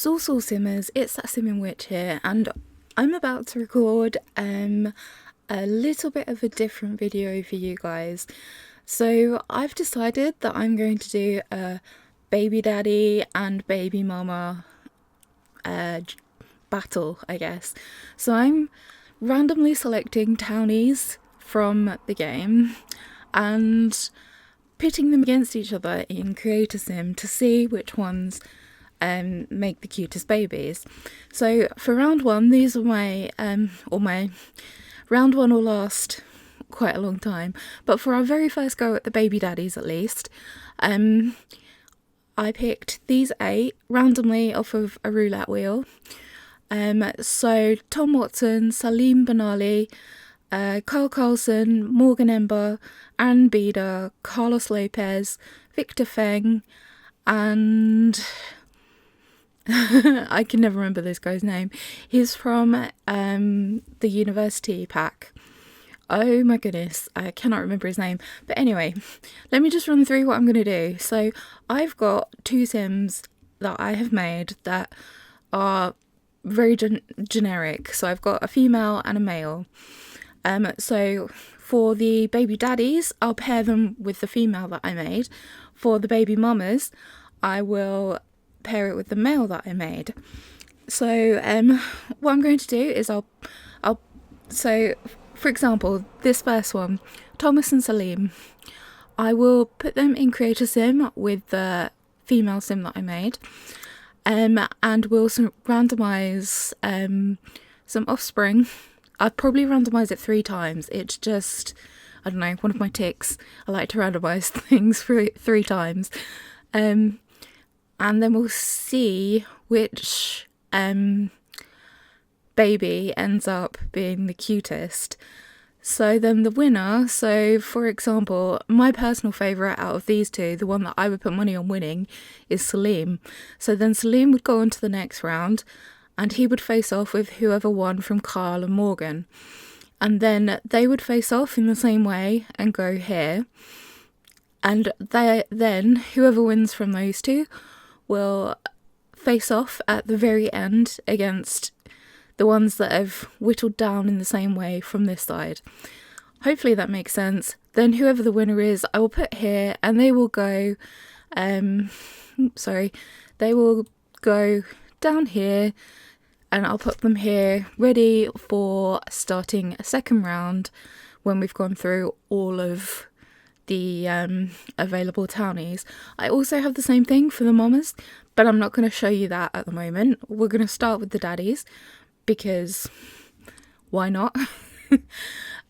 So Simmers, it's ThatSimminWitch here, and I'm about to record a little bit of a different video for you guys. So I've decided that I'm going to do a baby daddy and baby mama battle, I guess. So I'm randomly selecting townies from the game and pitting them against each other in Creator Sim to see which ones make the cutest babies. So for round one, these are my round one will last quite a long time, but for our very first go at the baby daddies at least, I picked these 8 randomly off of a roulette wheel. So Tom Watson, Salim Benali, Carl Carlson, Morgan Ember, Anne Beda, Carlos Lopez, Victor Feng, and I can never remember this guy's name. He's from the university pack. Oh my goodness, I cannot remember his name. But anyway, let me just run through what I'm going to do. So I've got 2 Sims that I have made that are very generic. So I've got a female and a male. So for the baby daddies, I'll pair them with the female that I made. For the baby mamas, I will pair it with the male that I made. So what I'm going to do is so for example, this first one, Thomas and Salim, I will put them in Creator Sim with the female sim that I made, and we'll randomise some offspring. I'd probably randomise it 3 times. It's just, I don't know, one of my tics. I like to randomise things 3 times. And then we'll see which baby ends up being the cutest. So then the winner, so for example, my personal favourite out of these 2, the one that I would put money on winning, is Salim. So then Salim would go on to the next round and he would face off with whoever won from Carl and Morgan. And then they would face off in the same way and go here. And then whoever wins from those 2 will face off at the very end against the ones that have whittled down in the same way from this side. Hopefully that makes sense. Then whoever the winner is, I will put here, and they will go they will go down here, and I'll put them here ready for starting a second round when we've gone through all of the available townies. I also have the same thing for the mamas, but I'm not going to show you that at the moment. We're going to start with the daddies because why not?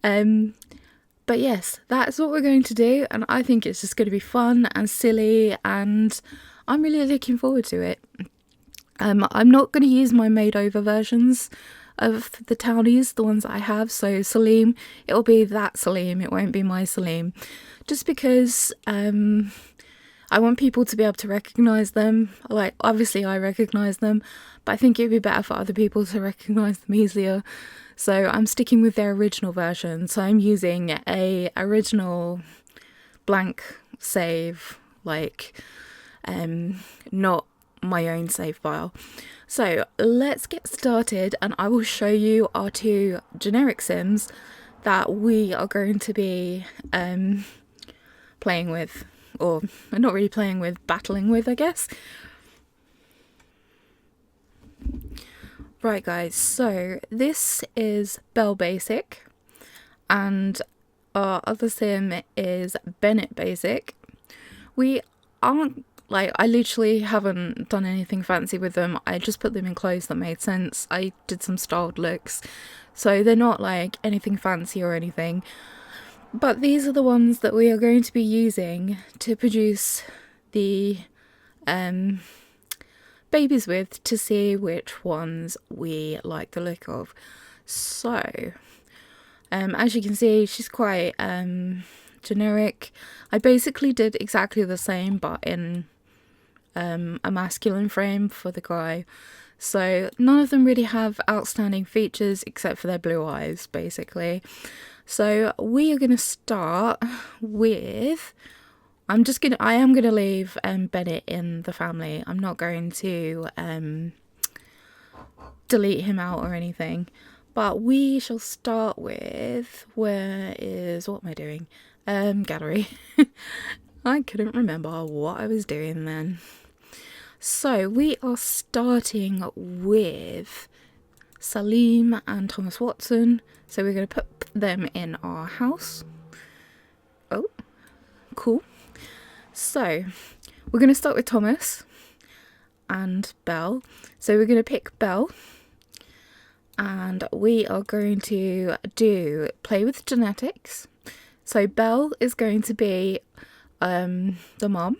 But yes, that's what we're going to do, and I think it's just going to be fun and silly, and I'm really looking forward to it. I'm not going to use my made over versions of the townies, the ones that I have. So Salim, it'll be that Salim, it won't be my Salim, just because I want people to be able to recognise them. Like, obviously I recognise them, but I think it'd be better for other people to recognise them easier. So I'm sticking with their original version. So I'm using a original blank save, like not my own save file. So let's get started, and I will show you our 2 generic sims that we are going to be playing with, or not really playing with, battling with, I guess. Right guys, so this is Belle Basic, and our other sim is Bennett Basic. We aren't, like, I literally haven't done anything fancy with them. I just put them in clothes that made sense. I did some styled looks, so they're not like anything fancy or anything. But these are the ones that we are going to be using to produce the babies with, to see which ones we like the look of. So as you can see, she's quite generic. I basically did exactly the same, but in a masculine frame for the guy. So none of them really have outstanding features except for their blue eyes, basically. So we are going to start with I am gonna leave Bennett in the family. I'm not going to delete him out or anything. But we shall start with, what am I doing? Gallery. I couldn't remember what I was doing then. So we are starting with Salim and Thomas Watson. So we're going to put them in our house. Oh, cool. So we're going to start with Thomas and Belle. So we're going to pick Belle. And we are going to play with genetics. So Belle is going to be the mom.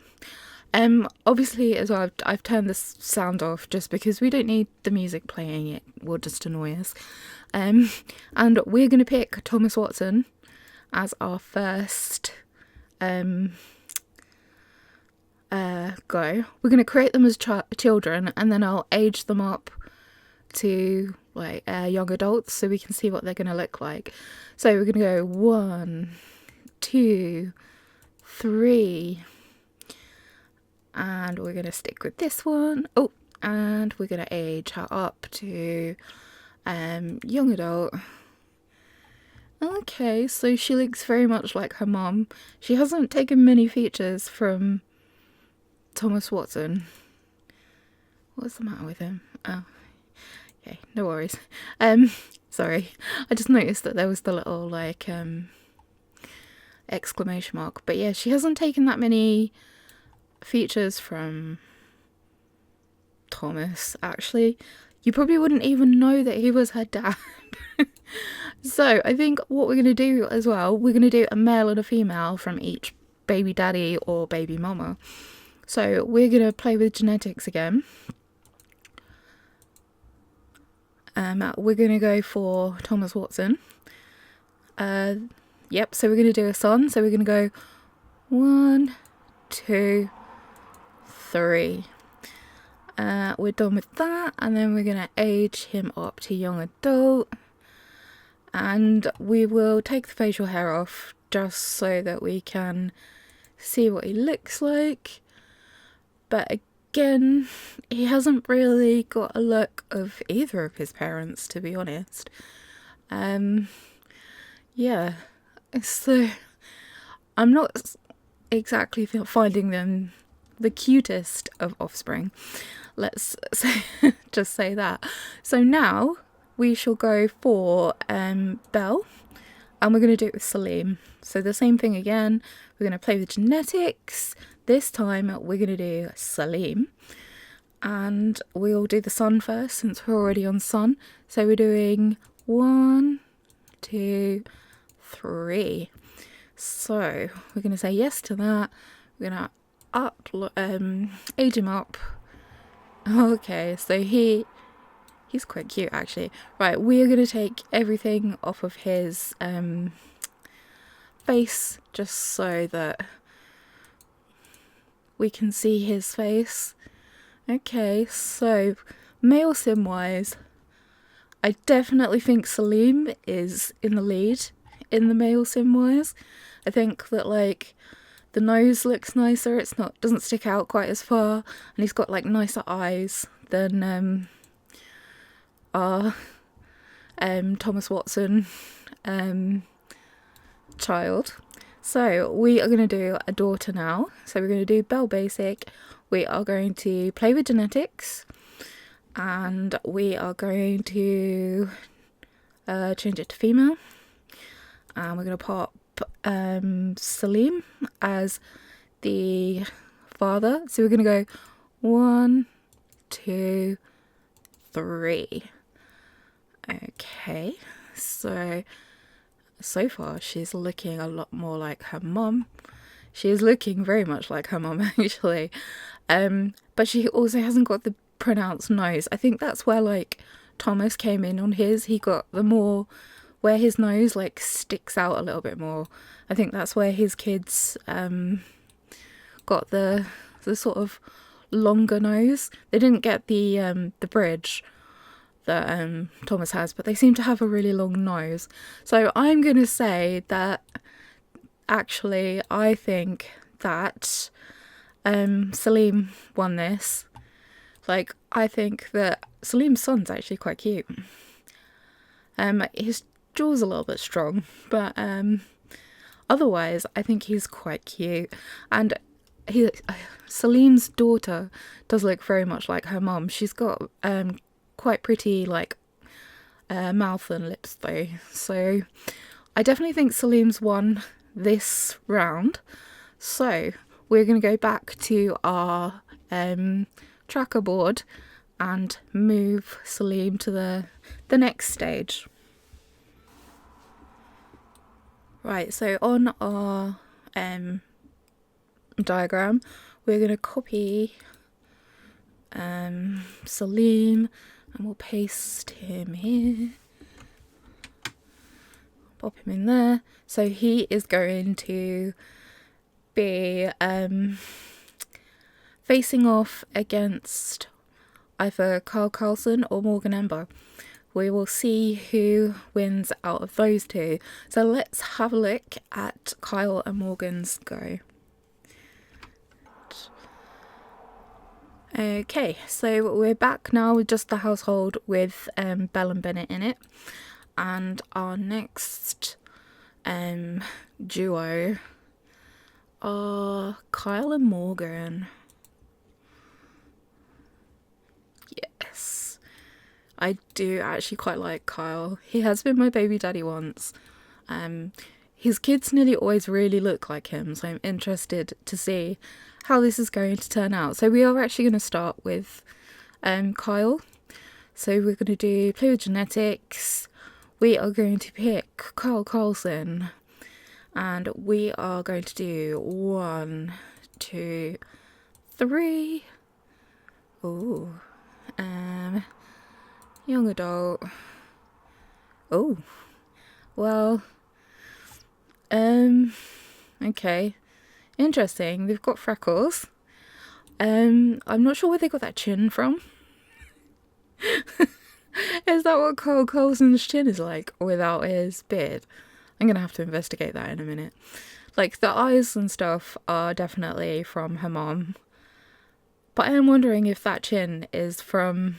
Obviously as well, I've turned this sound off just because we don't need the music playing, it will just annoy us. And we're going to pick Thomas Watson as our first go. We're going to create them as children, and then I'll age them up to like young adults so we can see what they're going to look like. So we're going to go 1, 2, 3, and we're going to stick with this one. Oh, and we're going to age her up to young adult. Okay, so she looks very much like her mom. She hasn't taken many features from Thomas Watson. What's the matter with him? Oh, okay, no worries. Sorry, I just noticed that there was the little like exclamation mark. But yeah, she hasn't taken that many features from Thomas. Actually, you probably wouldn't even know that he was her dad. So I think what we're going to do as well, we're going to do a male and a female from each baby daddy or baby mama. So we're going to play with genetics again. We're going to go for Thomas Watson. Yep, so we're going to do a son. So we're going to go 1, 2, 3. We're done with that, and then we're going to age him up to young adult. And we will take the facial hair off just so that we can see what he looks like. But again, he hasn't really got a look of either of his parents, to be honest. Yeah, so I'm not exactly finding them the cutest of offspring. Let's say, just say that. So now we shall go for Belle, and we're going to do it with Salim. So the same thing again, we're going to play with genetics. This time we're going to do Salim, and we'll do the son first since we're already on son. So we're doing 1, 2, 3. So we're going to say yes to that. We're going to age him up. Okay, so he's quite cute actually. Right, we're going to take everything off of his face just so that we can see his face. Okay, so male sim wise, I definitely think Salim is in the lead in the male sim wise. I think that like the nose looks nicer, doesn't stick out quite as far, and he's got like nicer eyes than our Thomas Watson child. So we are going to do a daughter now. So we're going to do Belle Basic. We are going to play with genetics, and we are going to change it to female. And we're going to pop Salim as the father. So we're going to go 1, 2, 3. Okay, so far she's looking a lot more like her mum. She is looking very much like her mum actually, but she also hasn't got the pronounced nose. I think that's where like Thomas came in on his. He got the more where his nose like sticks out a little bit more. I think that's where his kids got the sort of longer nose. They didn't get the bridge that Thomas has, but they seem to have a really long nose. So I'm going to say that actually I think that Salim won this. Like, I think that Salim's son's actually quite cute. His jaw's a little bit strong, but otherwise I think he's quite cute. And Salim's daughter does look very much like her mum. She's got quite pretty like mouth and lips though, so I definitely think Salim's won this round. So we're going to go back to our tracker board and move Salim to the next stage. Right, so on our diagram we're going to copy Salim and we'll paste him here, pop him in there. So he is going to be facing off against either Kyle Carlson or Morgan Ember. We will see who wins out of those two. So let's have a look at Kyle and Morgan's go. Okay, so we're back now with just the household with Belle and Bennett in it. And our next duo are Kyle and Morgan. Yes, I do actually quite like Kyle. He has been my baby daddy once. His kids nearly always really look like him, so I'm interested to see how this is going to turn out. So we are actually going to start with Kyle. So we're going to do play with genetics. We are going to pick Kyle Carlson. And we are going to do 1, 2, 3. Ooh. Young adult. Oh. Well. Okay. Interesting. They've got freckles. I'm not sure where they got that chin from. Is that what Kyle Carlson's chin is like without his beard? I'm gonna have to investigate that in a minute. Like, the eyes and stuff are definitely from her mom. But I am wondering if that chin is from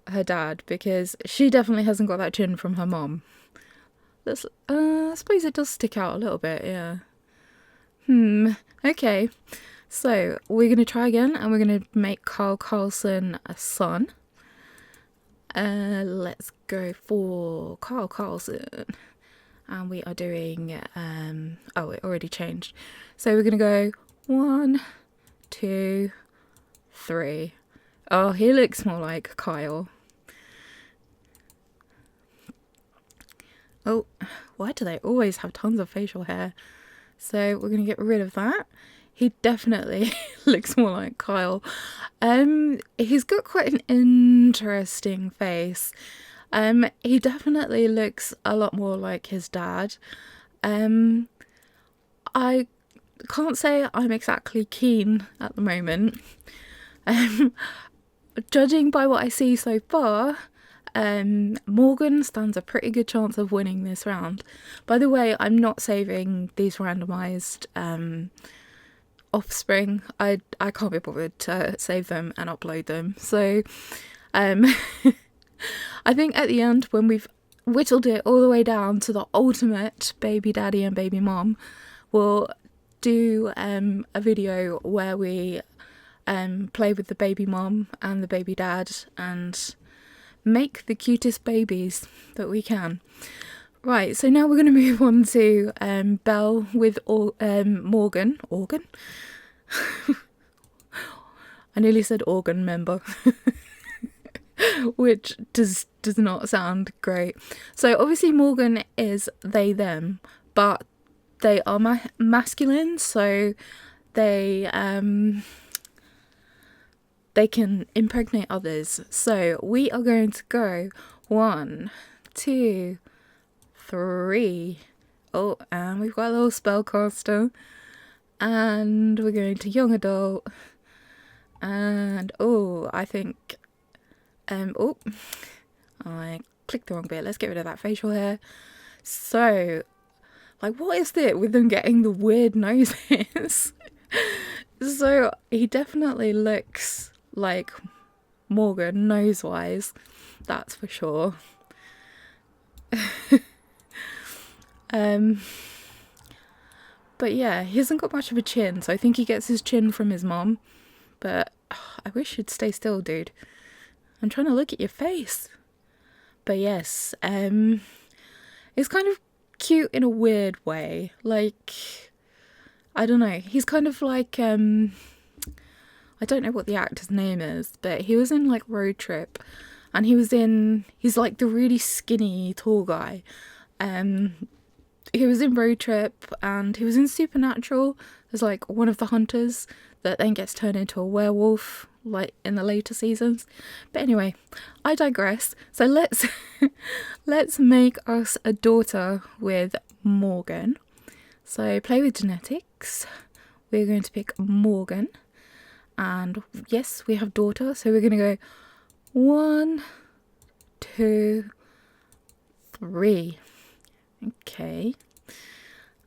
her dad, because she definitely hasn't got that chin from her mom. I suppose it does stick out a little bit, yeah. Okay. So, we're going to try again, and we're going to make Kyle Carlson a son. Let's go for Kyle Carlson. And we are doing, oh, it already changed. So we're going to go 1, 2, 3. Oh, he looks more like Kyle. Oh, why do they always have tons of facial hair? So we're going to get rid of that. He definitely looks more like Kyle. He's got quite an interesting face. He definitely looks a lot more like his dad. I can't say I'm exactly keen at the moment. Judging by what I see so far, Morgan stands a pretty good chance of winning this round. By the way, I'm not saving these randomised offspring. I can't be bothered to save them and upload them. So I think at the end, when we've whittled it all the way down to the ultimate baby daddy and baby mom, we'll do a video where we play with the baby mom and the baby dad and make the cutest babies that we can. Right, so now we're going to move on to Belle with Morgan. Organ? I nearly said organ member. Which does not sound great. So obviously Morgan is they, them, but they are masculine, so they can impregnate others. So we are going to go 1, 2, 3. Oh, and we've got a little spellcaster. And we're going to young adult. And oh, I think oh, I clicked the wrong bit. Let's get rid of that facial hair. So Like, what is it with them getting the weird noses? So he definitely looks like Morgan nose-wise, that's for sure. But yeah, he hasn't got much of a chin, so I think he gets his chin from his mom. But I wish you'd stay still, dude. I'm trying to look at your face. But yes, it's kind of cute in a weird way. Like, I don't know. He's kind of like, I don't know what the actor's name is, but he was in like Road Trip, and he's like the really skinny tall guy. He was in Road Trip, and he was in Supernatural as like one of the hunters that then gets turned into a werewolf like in the later seasons. But anyway, I digress. So let's make us a daughter with Morgan. So play with genetics. We're going to pick Morgan, and yes, we have daughter, so we're going to go 1, 2, 3. Okay,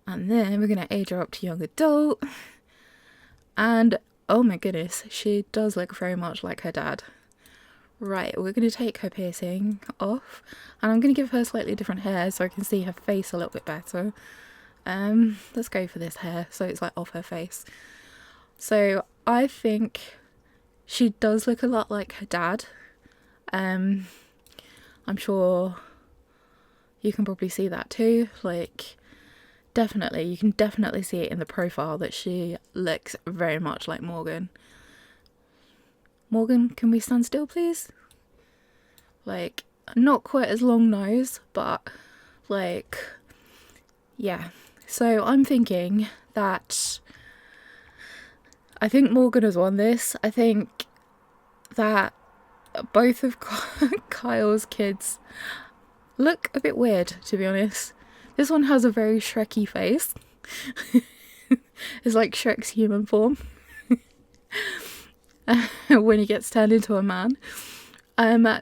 and then we're going to age her up to young adult, and oh my goodness, she does look very much like her dad. Right, we're going to take her piercing off, and I'm going to give her slightly different hair so I can see her face a little bit better. Let's go for this hair so it's like off her face. So I think she does look a lot like her dad. I'm sure you can probably see that too. Like, definitely, you can definitely see it in the profile that she looks very much like Morgan. Morgan, can we stand still, please? Like, not quite as long nose, but like, yeah. So I'm thinking that I think Morgan has won this. I think that both of Kyle's kids look a bit weird, to be honest. This one has a very Shreky face. It's like Shrek's human form when he gets turned into a man.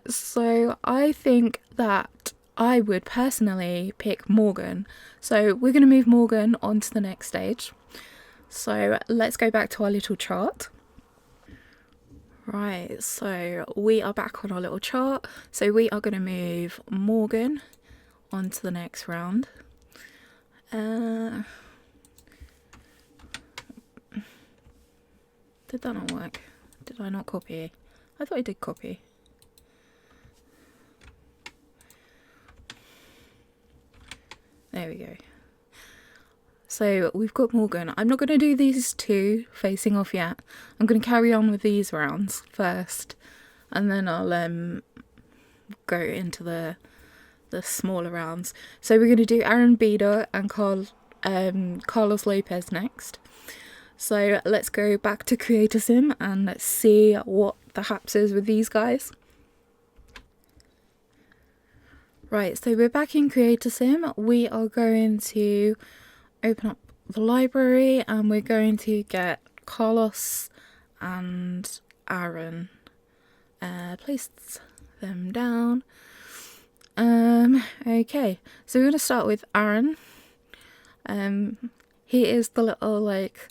So I think that I would personally pick Morgan. So we're going to move Morgan on to the next stage. So let's go back to our little chart. Right, so we are back on our little chart. So we are going to move Morgan on to the next round. Did that not work? Did I not copy? I thought I did copy. There we go. So we've got Morgan. I'm not going to do these two facing off yet. I'm going to carry on with these rounds first, and then I'll go into the smaller rounds. So we're going to do Aaron Beder and Carlos Lopez next. So let's go back to Creator Sim and let's see what the haps is with these guys. Right, so we're back in Creator Sim. We are going to open up the library and we're going to get Carlos and Aaron. Place them down. Okay, so we're going to start with Aaron. He is the little like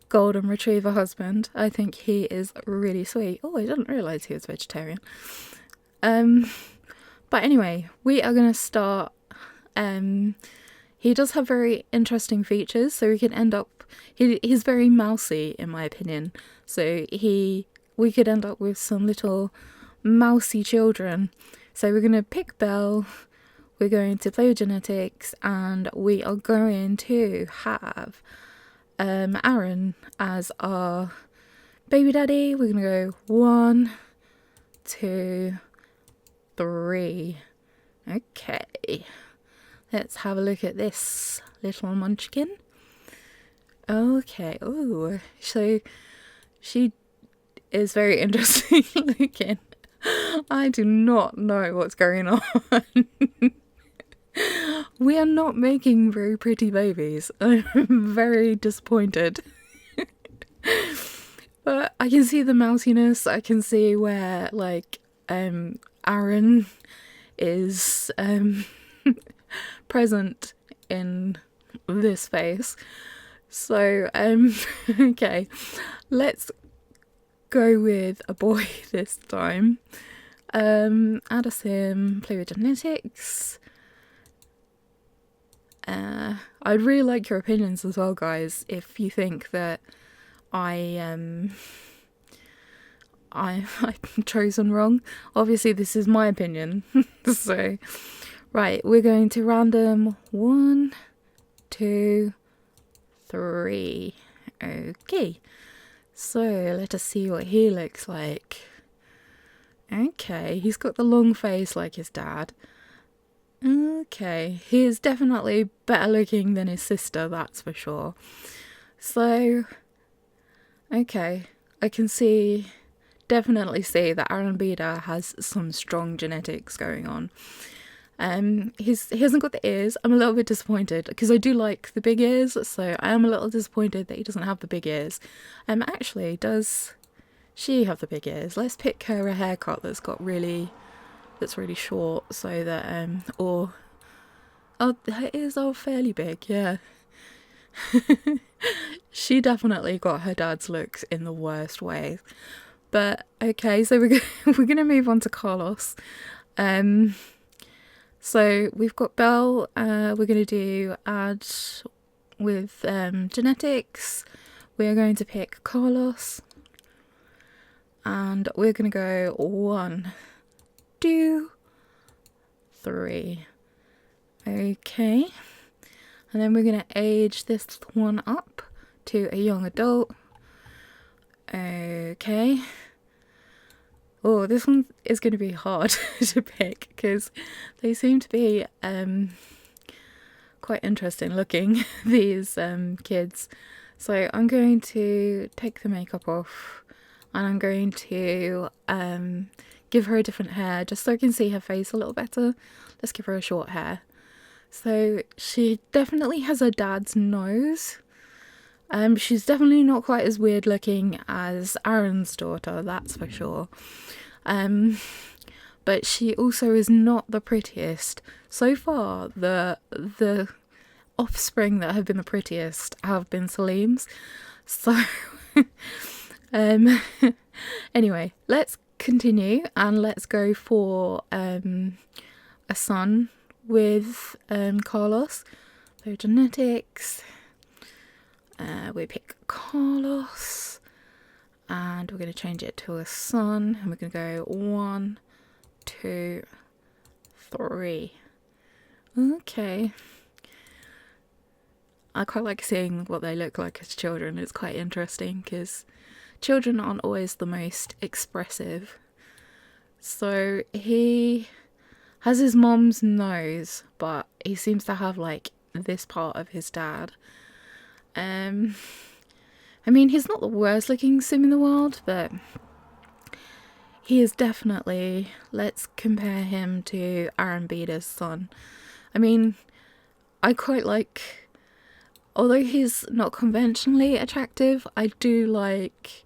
golden retriever husband. I think he is really sweet. Oh, I didn't realise he was vegetarian. But anyway, we are going to start. He does have very interesting features, so we can end up. He's very mousy, in my opinion. So we could end up with some little mousy children. So we're going to pick Belle. We're going to play with genetics, and we are going to have Aaron as our baby daddy. We're going to go 1, 2, 3. Okay, let's have a look at this little munchkin. Okay, oh, so she is very interesting looking. I do not know what's going on. We are not making very pretty babies. I'm very disappointed. But I can see the mousiness. I can see where like Aaron is present in this face. So, okay, let's go with a boy this time. Add a sim, play with genetics. I'd really like your opinions as well, guys, if you think that I've chosen wrong. Obviously, this is my opinion. So, right, we're going to random 1, 2, 3. Okay, so let us see what he looks like. Okay, he's got the long face like his dad. Okay, he is definitely better looking than his sister, that's for sure. So, okay, I can definitely see that Aaron Beder has some strong genetics going on. He hasn't got the ears. I'm a little bit disappointed because I do like the big ears, so I am a little disappointed that he doesn't have the big ears. Actually, does she have the big ears? Let's pick her a haircut that's really short, so that oh, her ears are fairly big, yeah. She definitely got her dad's looks in the worst way. But okay, so we're gonna move on to Carlos. So we've got Belle. We're gonna do add with genetics. We're going to pick Carlos, and we're gonna go 1, 2, 3. Okay, and then we're gonna age this one up to a young adult. Okay. Oh, this one is going to be hard to pick because they seem to be quite interesting looking, these kids. So I'm going to take the makeup off and I'm going to give her a different hair just so I can see her face a little better. Let's give her a short hair. So she definitely has her dad's nose. She's definitely not quite as weird looking as Aaron's daughter, that's for sure. But she also is not the prettiest. So far, the offspring that have been the prettiest have been Salim's. So, anyway, let's continue and let's go for a son with Carlos. So genetics. We pick Carlos and we're going to change it to a son and we're going to go 1, 2, 3. Okay. I quite like seeing what they look like as children. It's quite interesting because children aren't always the most expressive. So he has his mom's nose, but he seems to have like this part of his dad. I mean, he's not the worst looking sim in the world, but he is definitely, let's compare him to Aaron Beder's son. I mean, I quite like, although he's not conventionally attractive, I do like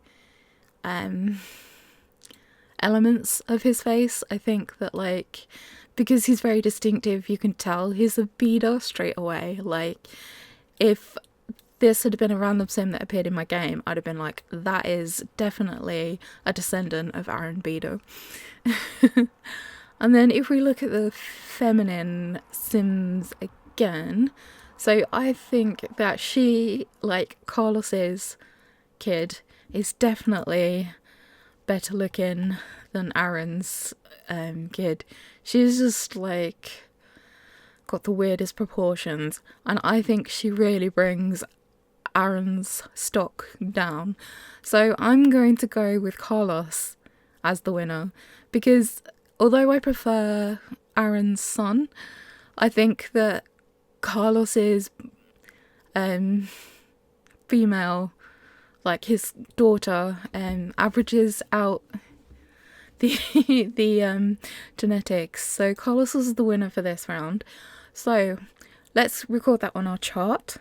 elements of his face. I think that like, because he's very distinctive, you can tell he's a Beder straight away. Like, if this had been a random sim that appeared in my game, I'd have been like, that is definitely a descendant of Aaron Beder. And then if we look at the feminine sims again, so I think that she, like Carlos's kid, is definitely better looking than Aaron's kid. She's just like got the weirdest proportions, and I think she really brings Aaron's stock down. So I'm going to go with Carlos as the winner because although I prefer Aaron's son, I think that Carlos's female, like his daughter, averages out the genetics. So Carlos is the winner for this round. So let's record that on our chart.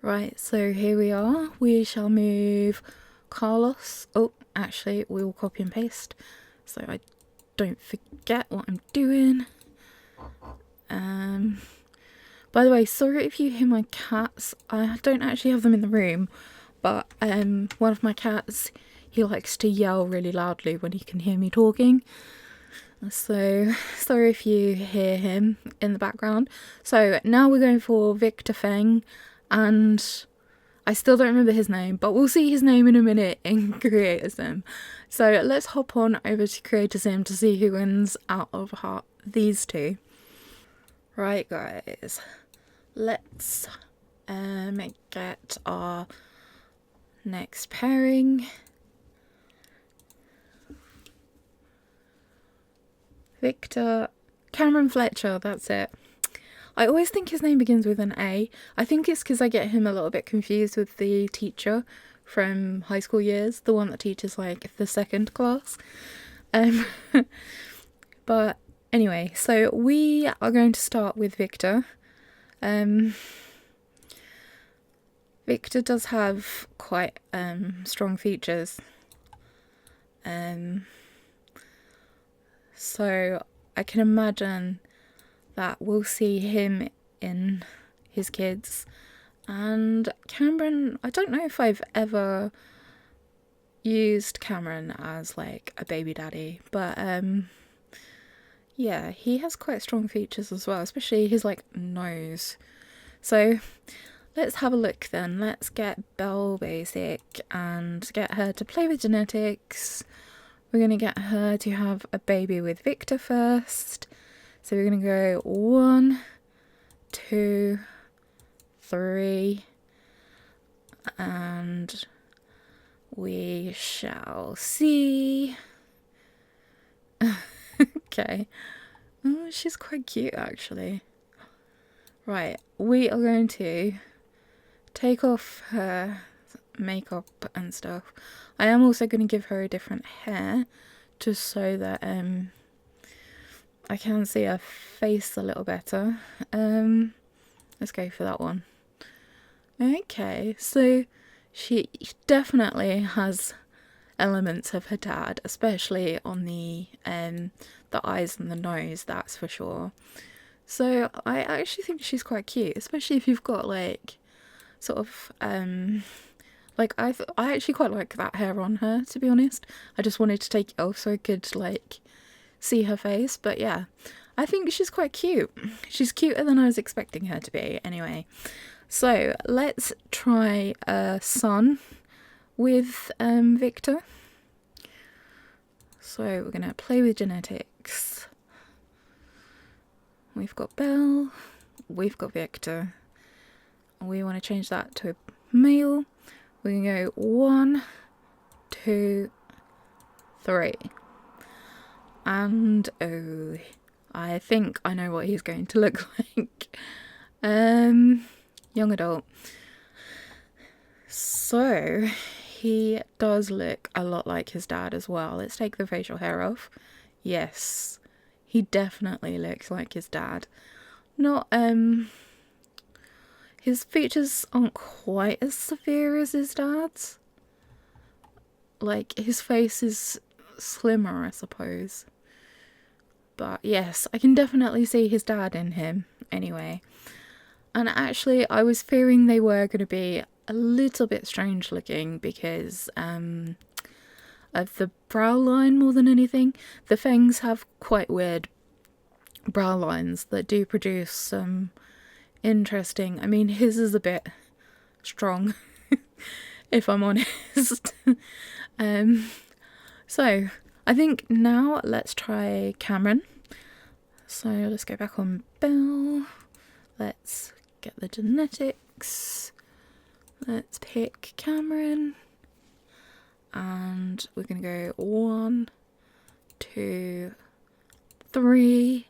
Right, so here we are. We shall move Carlos. Oh, actually, we will copy and paste so I don't forget what I'm doing. By the way, sorry if you hear my cats. I don't actually have them in the room, but one of my cats, he likes to yell really loudly when he can hear me talking. So sorry if you hear him in the background. So now we're going for Victor Feng, and I still don't remember his name, but we'll see his name in a minute in Creator Sim. So let's hop on over to Creator Sim to see who wins out of these two. Right, guys, let's get our next pairing. Victor Cameron Fletcher, that's it. I always think his name begins with an A. I think it's because I get him a little bit confused with the teacher from high school years, the one that teaches like the second class. But anyway, so we are going to start with Victor. Victor does have quite strong features. So I can imagine that we'll see him in his kids. And Cameron, I don't know if I've ever used Cameron as like a baby daddy, but yeah, he has quite strong features as well, especially his like nose. So let's have a look then. Let's get Belle Basic and get her to play with genetics. We're going to get her to have a baby with Victor first. So we're going to go 1, 2, 3, and we shall see. Okay. Oh, she's quite cute actually. Right, we are going to take off her makeup and stuff. I am also going to give her a different hair just so that I can see her face a little better. Let's go for that one. Okay, so she definitely has elements of her dad, especially on the eyes and the nose, that's for sure. So I actually think she's quite cute, especially if you've got like sort of like I actually quite like that hair on her, to be honest. I just wanted to take it off so I could like see her face, but yeah, I think she's quite cute. She's cuter than I was expecting her to be anyway. So let's try a son with Victor. So we're gonna play with genetics. We've got Belle, we've got Victor. We want to change that to a male. We can go 1, 2, 3. And oh, I think I know what he's going to look like. Young adult. So he does look a lot like his dad as well. Let's take the facial hair off. Yes, he definitely looks like his dad. Not his features aren't quite as severe as his dad's. Like, his face is slimmer, I suppose. But yes, I can definitely see his dad in him anyway. And actually, I was fearing they were going to be a little bit strange looking because of the brow line more than anything. The Fengs have quite weird brow lines that do produce some interesting. I mean, his is a bit strong, if I'm honest. So I think now let's try Cameron. So let's go back on Belle. Let's get the genetics. Let's pick Cameron. And we're going to go 1, 2, 3.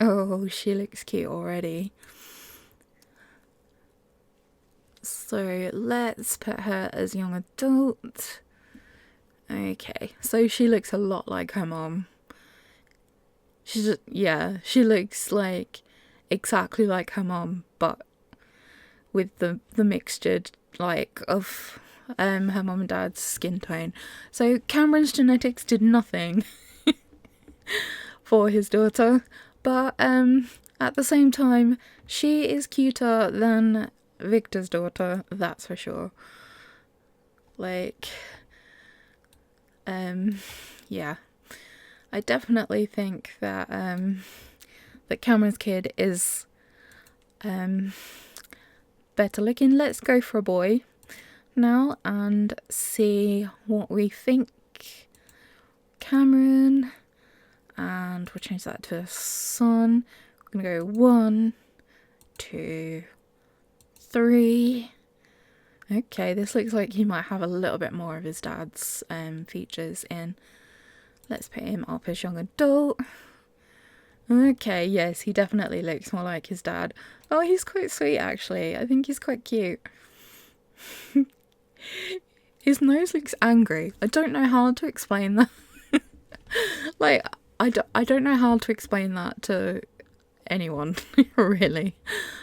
Oh, she looks cute already. So let's put her as young adult. Okay, so she looks a lot like her mom. She's yeah, she looks like exactly like her mom, but with the mixture like of her mom and dad's skin tone. So Cameron's genetics did nothing for his daughter, But at the same time, she is cuter than Victor's daughter, that's for sure. Like, yeah, I definitely think that that Cameron's kid is better looking. Let's go for a boy now and see what we think. Cameron, and we'll change that to a son. We're gonna go 1, 2, 3. Okay, this looks like he might have a little bit more of his dad's features in. Let's put him up as young adult. Okay, yes, he definitely looks more like his dad. Oh, he's quite sweet actually. I think he's quite cute. His nose looks angry. I don't know how to explain that. Like, I don't know how to explain that to anyone, really.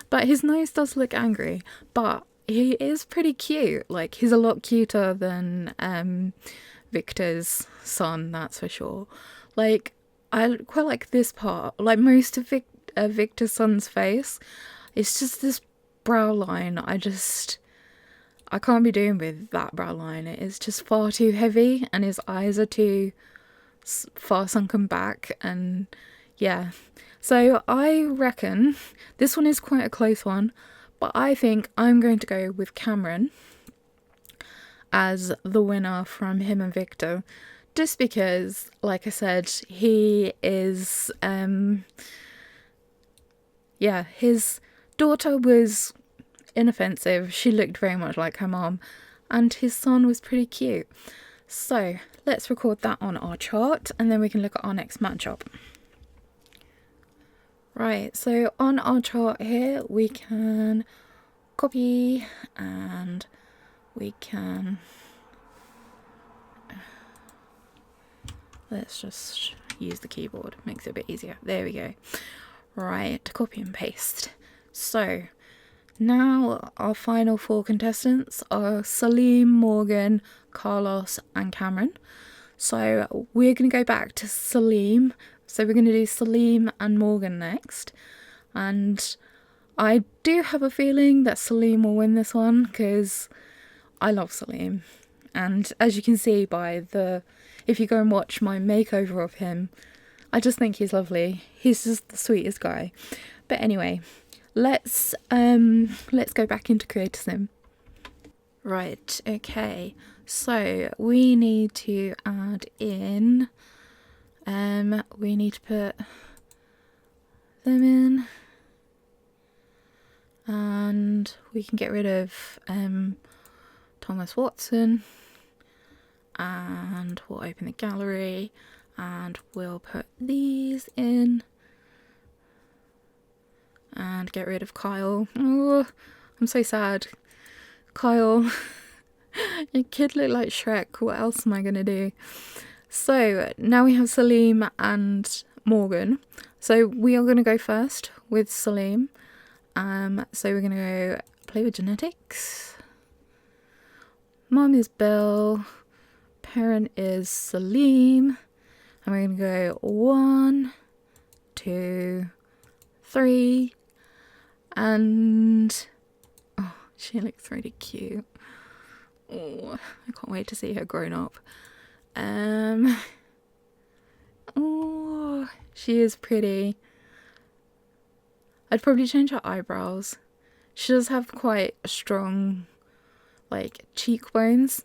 But his nose does look angry. But he is pretty cute. Like, he's a lot cuter than Victor's son, that's for sure. Like, I quite like this part. Like, most of Victor's son's face, it's just this brow line. I can't be doing with that brow line. It is just far too heavy, and his eyes are too far sunken back, and yeah. So I reckon this one is quite a close one, but I think I'm going to go with Cameron as the winner from him and Victor, just because, like I said, he is yeah, his daughter was inoffensive. She looked very much like her mom, and his son was pretty cute. So let's record that on our chart, and then we can look at our next matchup. Right, so on our chart here, we can copy, and we can, let's just use the keyboard, makes it a bit easier. There we go. Right, copy and paste. So now our final 4 contestants are Salim, Morgan, Carlos and Cameron. So we're going to go back to Salim. So we're going to do Salim and Morgan next. And I do have a feeling that Salim will win this one because I love Salim. And as you can see by if you go and watch my makeover of him, I just think he's lovely. He's just the sweetest guy. But anyway, let's go back into Creator Sim. Right, okay. So we need to add in, we need to put them in, and we can get rid of Thomas Watson, and we'll open the gallery, and we'll put these in, and get rid of Kyle. Oh, I'm so sad. Kyle. Your kid looked like Shrek. What else am I going to do? So now we have Salim and Morgan. So we are going to go first with Salim. So we're going to go play with genetics. Mom is Belle. Parent is Salim. And we're going to go 1, 2, 3. And oh, she looks really cute. Oh, I can't wait to see her grown up. Oh, she is pretty. I'd probably change her eyebrows. She does have quite strong, like, cheekbones,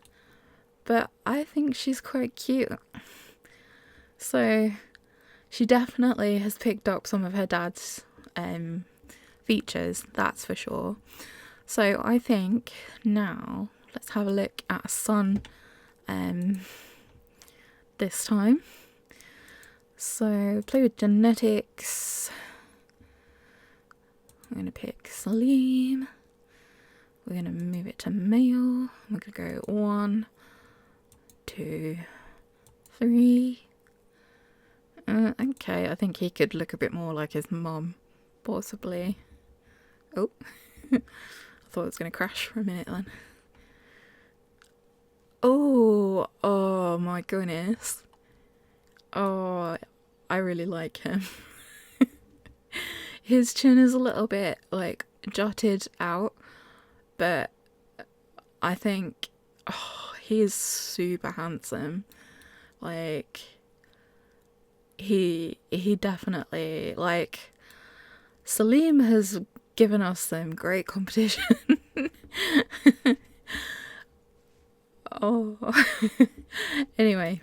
but I think she's quite cute. So she definitely has picked up some of her dad's features, that's for sure. So I think now let's have a look at a son this time. So play with genetics. I'm going to pick Salim. We're going to move it to male. We're going to go 1, 2, 3. Okay, I think he could look a bit more like his mum, possibly. Oh, I thought it was going to crash for a minute then. Oh my goodness. Oh, I really like him. his chin is a little bit like jutted out, but I think he's super handsome. Like he definitely, like, Salim has given us some great competition. Oh. Anyway,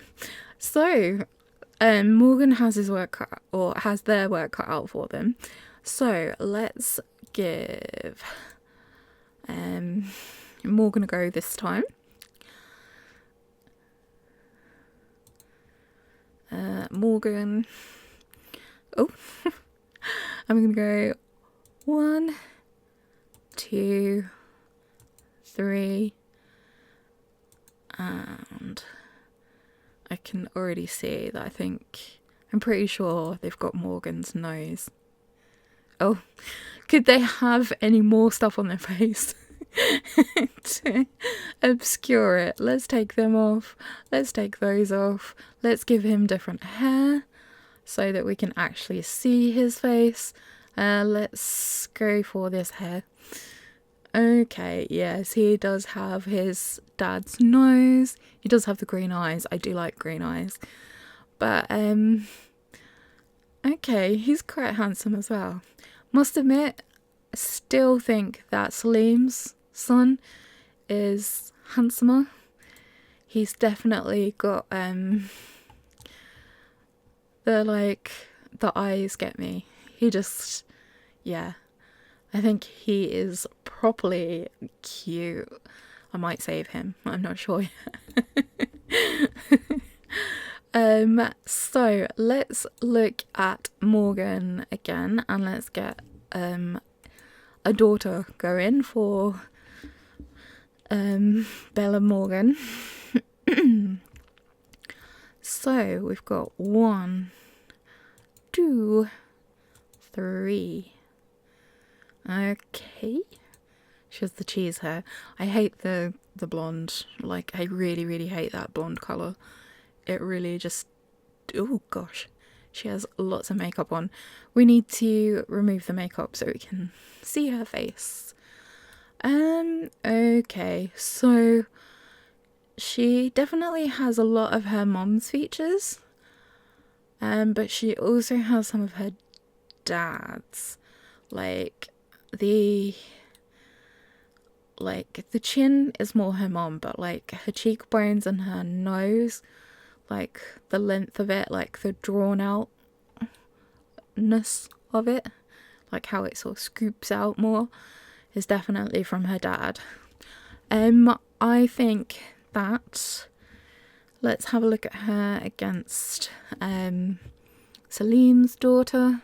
so Morgan has his work cut, or has their work cut out for them. So let's give Morgan a go this time. Morgan. Oh, I'm gonna go 1, 2, 3, and I can already see that I'm pretty sure they've got Morgan's nose. Oh, could they have any more stuff on their face to obscure it? Let's take them off. Let's take those off. Let's give him different hair so that we can actually see his face. Let's go for this hair. Okay, yes, he does have his dad's nose. He does have the green eyes. I do like green eyes. But, okay, he's quite handsome as well. Must admit, I still think that Salim's son is handsomer. He's definitely got, the eyes get me. He just, yeah. I think he is properly cute. I might save him. I'm not sure yet. So let's look at Morgan again, and let's get a daughter going for Belle and Morgan. So we've got 1, 2, 3. Okay. She has the cheese hair. I hate the blonde. Like, I really, really hate that blonde colour. It really just... Oh, gosh. She has lots of makeup on. We need to remove the makeup so we can see her face. Okay. So, she definitely has a lot of her mom's features. But she also has some of her dad's. Like... The chin is more her mom, but like her cheekbones and her nose, like the length of it, like the drawn outness of it, like how it sort of scoops out more, is definitely from her dad. I think that let's have a look at her against Salim's daughter.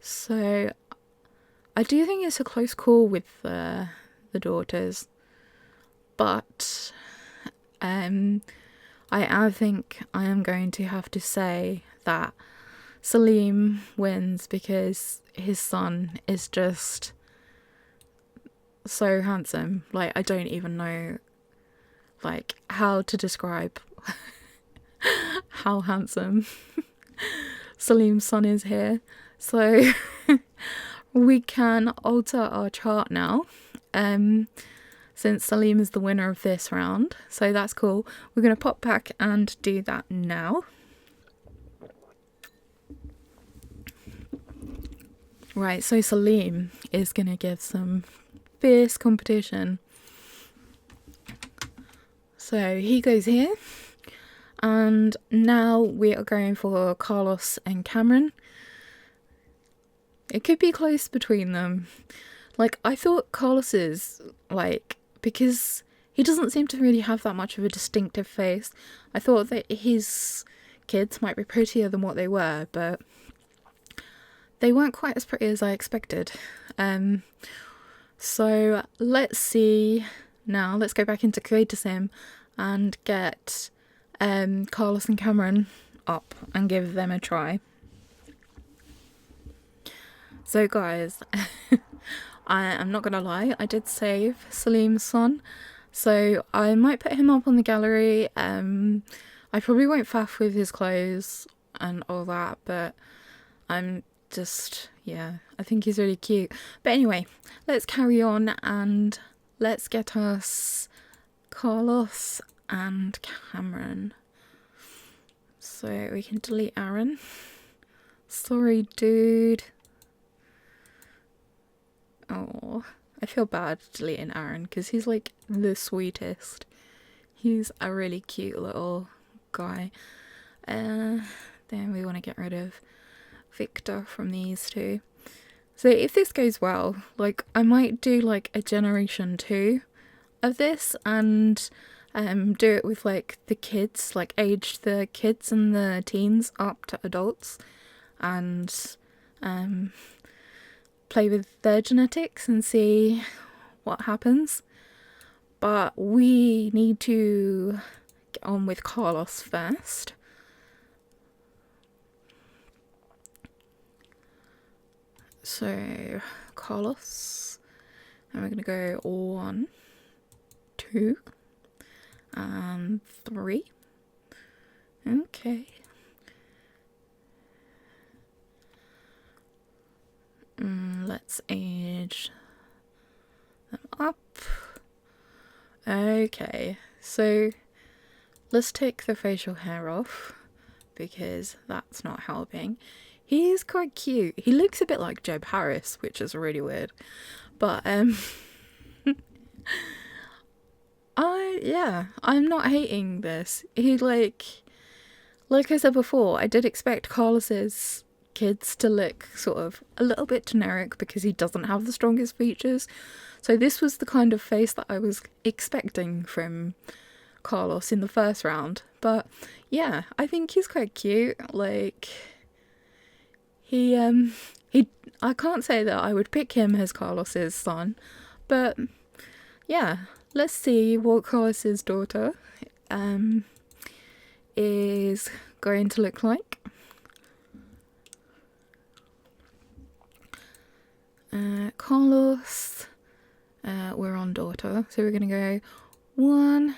So I do think it's a close call with the daughters, but I think I am going to have to say that Salim wins because his son is just so handsome. Like, I don't even know like how to describe how handsome Salim's son is here. So we can alter our chart now, since Salim is the winner of this round, so that's cool. We're going to pop back and do that now. Right, so Salim is going to give some fierce competition. So he goes here, and now we are going for Carlos and Cameron. It could be close between them. Like, I thought Carlos's, like, because he doesn't seem to really have that much of a distinctive face, I thought that his kids might be prettier than what they were, but they weren't quite as pretty as I expected. So let's see now. Let's go back into Creator Sim and get Carlos and Cameron up and give them a try. So guys, I'm not gonna lie, I did save Salim's son, so I might put him up on the gallery. I probably won't faff with his clothes and all that, but I'm just, yeah, I think he's really cute. But anyway, let's carry on and let's get us Carlos and Cameron. So we can delete Aaron. Sorry, dude. Oh, I feel bad deleting Aaron because he's like the sweetest. He's a really cute little guy. Then we want to get rid of Victor from these two. So if this goes well, like I might do like a generation 2 of this and do it with like the kids, like age the kids and the teens up to adults, and play with their genetics and see what happens. But we need to get on with Carlos first. So Carlos, and we're gonna go 1, 2, and 3. Okay. Let's age them up. Okay, so let's take the facial hair off because that's not helping. He's quite cute. He looks a bit like Jeb Harris, which is really weird. But I'm not hating this. He like I said before, I did expect Carlos's kids to look sort of a little bit generic because he doesn't have the strongest features. So this was the kind of face that I was expecting from Carlos in the first round. But yeah, I think he's quite cute. Like he I can't say that I would pick him as Carlos's son, but yeah, let's see what Carlos's daughter is going to look like. Carlos, we're on daughter, so we're gonna go 1,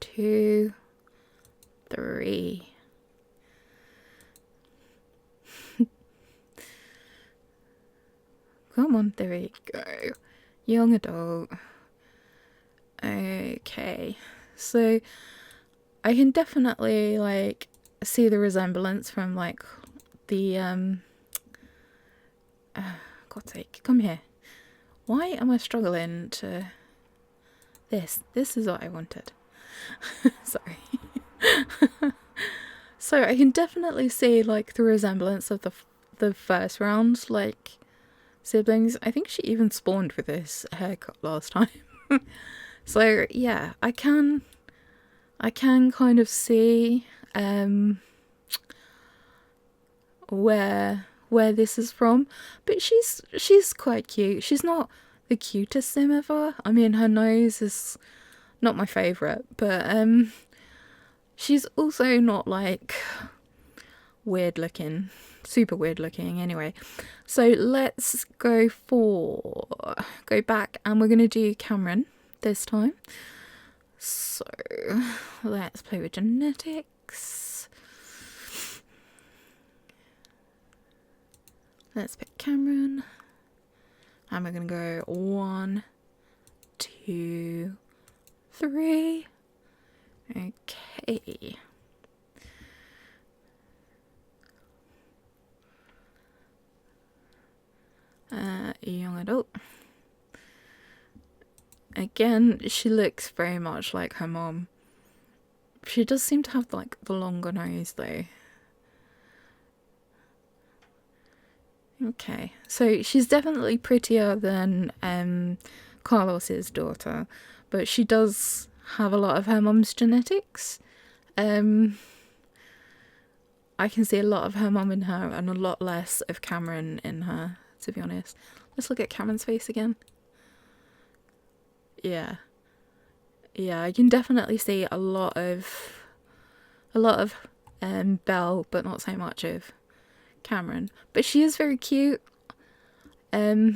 2, 3. Come on, there we go. Young adult. Okay, so I can definitely like see the resemblance from like the God's sake, come here. Why am I struggling to this? This is what I wanted. Sorry. So I can definitely see like the resemblance of the first round, like siblings. I think she even spawned with this haircut last time. So yeah, I can kind of see where this is from, but she's quite cute. She's not the cutest sim ever. I mean, her nose is not my favourite, but she's also not like weird looking, super weird looking anyway. So let's go back and we're gonna do Cameron this time. So let's play with genetics. Let's pick Cameron. And we're gonna go 1, 2, 3. Okay. Young adult. Again, she looks very much like her mom. She does seem to have like the longer nose though. Okay, so she's definitely prettier than Carlos's daughter, but she does have a lot of her mum's genetics. I can see a lot of her mum in her and a lot less of Cameron in her, to be honest. Let's look at Cameron's face again. Yeah, I can definitely see a lot of Belle, but not so much of Cameron. But she is very cute. Yeah,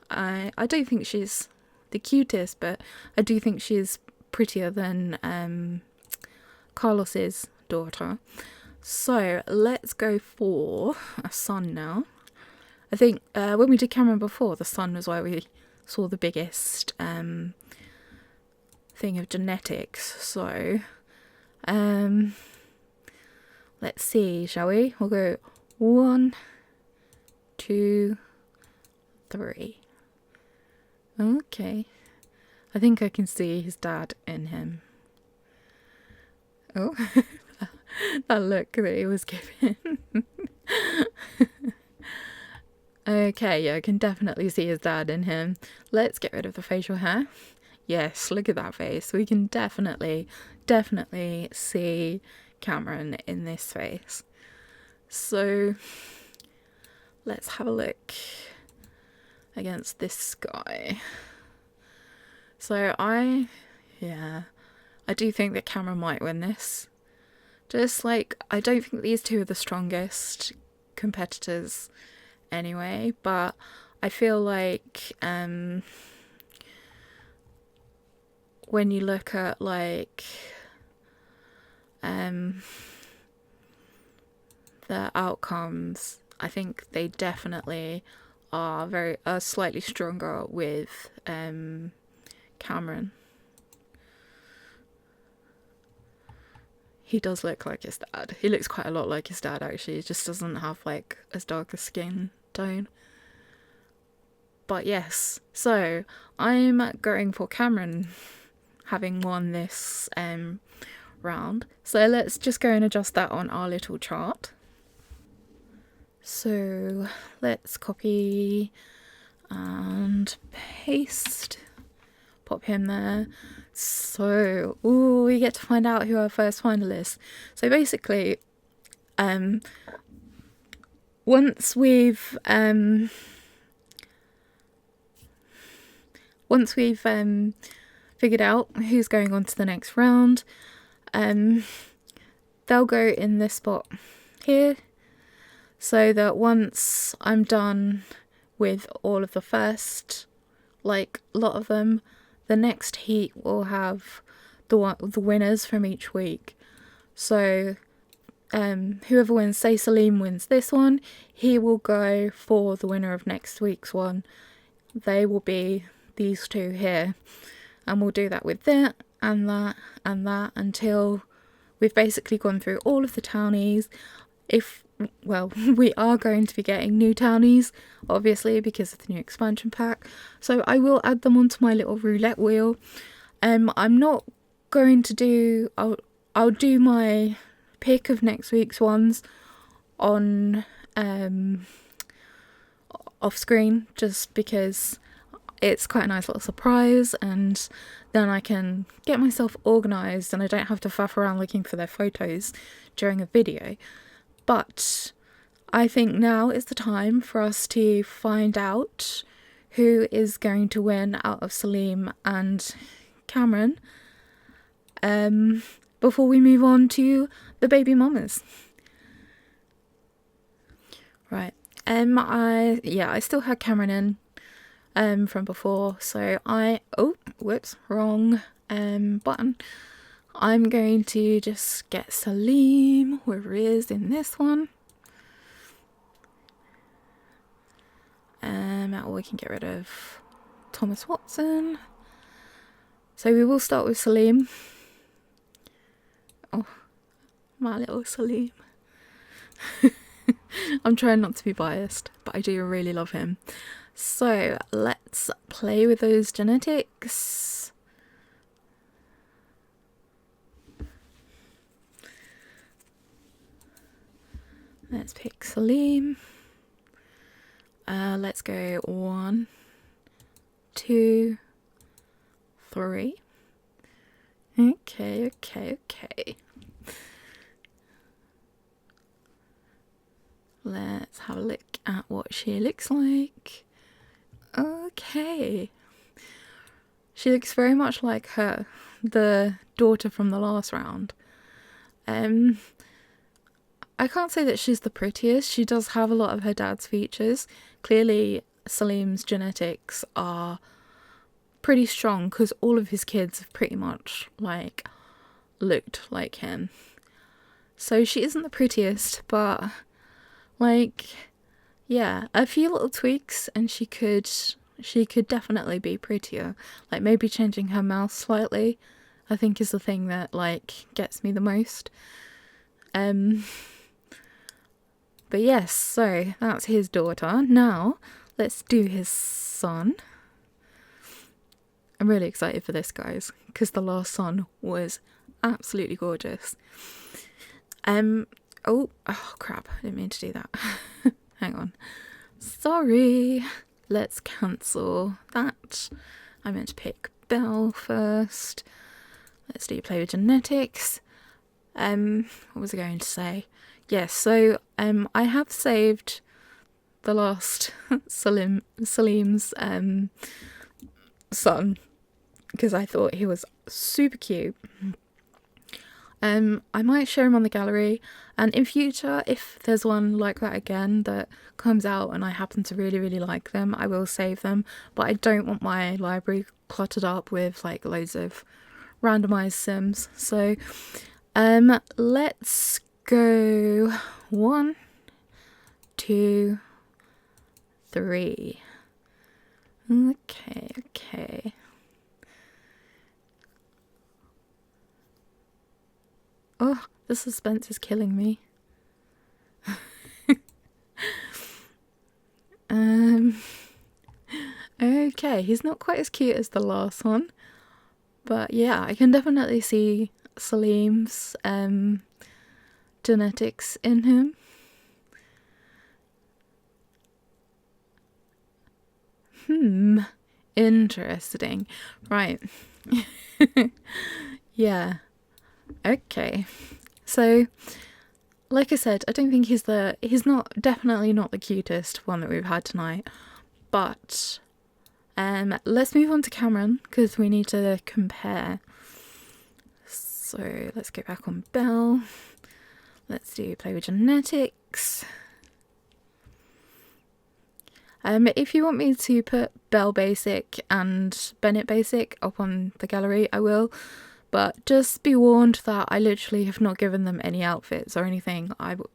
I don't think she's the cutest, but I do think she's prettier than Carlos's daughter. So let's go for a son now. I think when we did Cameron before, the son was where we saw the biggest thing of genetics. So let's see, shall we? We'll go 1, 2, 3. Okay. I think I can see his dad in him. Oh, that look that he was giving. Okay, yeah, I can definitely see his dad in him. Let's get rid of the facial hair. Yes, look at that face. We can definitely see Cameron in this face. So let's have a look against this guy. So I do think that Cameron might win this. Just like, I don't think these two are the strongest competitors anyway, but I feel like when you look at like the outcomes, I think they definitely are slightly stronger with Cameron. He does look like his dad. He looks quite a lot like his dad, actually. He just doesn't have like as dark a skin tone. But yes, so I'm going for Cameron having won this round. So let's just go and adjust that on our little chart. So let's copy and paste. Pop him there. So, we get to find out who our first finalists. So basically, once we've figured out who's going on to the next round, they'll go in this spot here, so that once I'm done with all of the first, like, lot of them, the next heat will have the winners from each week. So whoever wins, say Salim wins this one, he will go for the winner of next week's one. They will be these two here, and we'll do that with that and that and that until we've basically gone through all of the townies. We are going to be getting new townies, obviously, because of the new expansion pack. So I will add them onto my little roulette wheel. I'm not going to do... I'll do my pick of next week's ones on off screen, just because it's quite a nice little surprise, and then I can get myself organised and I don't have to faff around looking for their photos during a video. But I think now is the time for us to find out who is going to win out of Salim and Cameron before we move on to the baby mamas. Right. I still had Cameron in from before, so wrong button. I'm going to just get Salim, where he is in this one. We can get rid of Thomas Watson. So we will start with Salim. Oh, my little Salim. I'm trying not to be biased, but I do really love him. So let's play with those genetics. Let's pick Salim. Let's go 1, 2, 3. Okay. Let's have a look at what she looks like. Okay. She looks very much like her, the daughter from the last round. I can't say that she's the prettiest. She does have a lot of her dad's features. Clearly, Salim's genetics are pretty strong because all of his kids have pretty much, like, looked like him. So she isn't the prettiest, but like, yeah, a few little tweaks and she could definitely be prettier. Like maybe changing her mouth slightly, I think is the thing that like gets me the most. But yes, so that's his daughter. Now let's do his son. I'm really excited for this, guys, because the last son was absolutely gorgeous. Oh crap, I didn't mean to do that. Hang on. Sorry. Let's cancel that. I meant to pick Belle first. Let's do play with genetics. What was I going to say? Yes, so I have saved the last Salim's son because I thought he was super cute. I might share him on the gallery, and in future, if there's one like that again that comes out and I happen to really, really like them, I will save them. But I don't want my library cluttered up with like loads of randomized Sims. So, let's go 1, 2, 3. Okay. Oh, the suspense is killing me. Okay, he's not quite as cute as the last one. But yeah, I can definitely see Salim's genetics in him. Interesting. Right. Yeah. Okay. So, like I said, I don't think he's definitely not the cutest one that we've had tonight. But let's move on to Cameron because we need to compare. So let's go back on Belle. Let's do play with genetics. If you want me to put Belle Basic and Bennett Basic up on the gallery, I will. But just be warned that I literally have not given them any outfits or anything.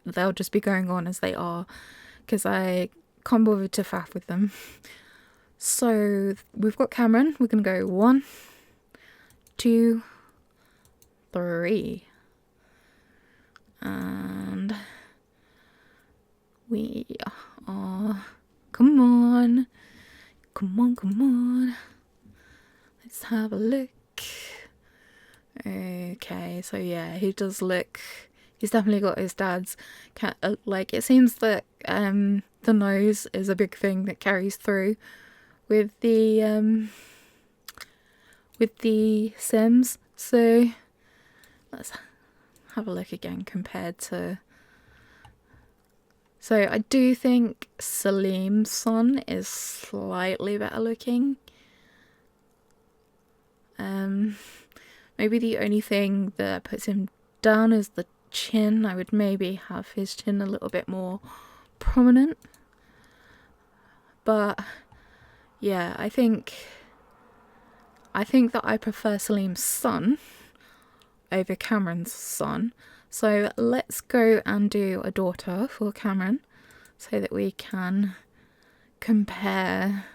They'll just be going on as they are because I can't bother to faff with them. So we've got Cameron. We're going to go 1, 2, 3. And we are... Come on. Let's have a look. Okay, so yeah, he does look... He's definitely got his dad's... like, it seems that the nose is a big thing that carries through with the Sims. So let's have a look again compared to... So I do think Salim's son is slightly better looking. Maybe the only thing that puts him down is the chin. I would maybe have his chin a little bit more prominent. But yeah, I think that I prefer Salim's son over Cameron's son. So let's go and do a daughter for Cameron so that we can compare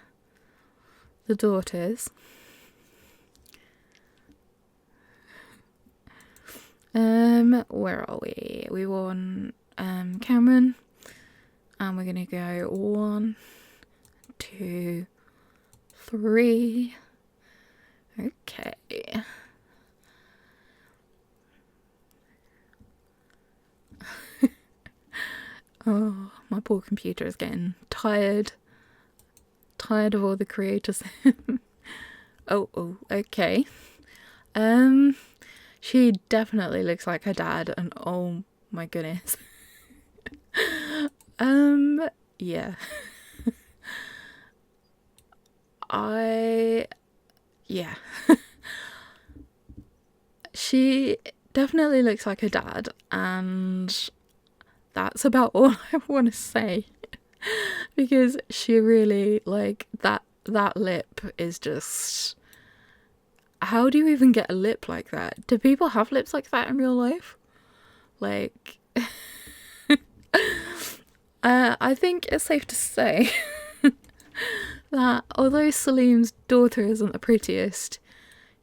the daughters. Where are we? We want Cameron, and we're gonna go 1, 2, 3. Okay. Oh, my poor computer is getting tired of all the creators. Oh, okay. She definitely looks like her dad, and oh my goodness. Yeah. Yeah. She definitely looks like her dad, and that's about all I want to say. Because she really, like, that lip is just... How do you even get a lip like that? Do people have lips like that in real life? Like, I think it's safe to say that although Salim's daughter isn't the prettiest,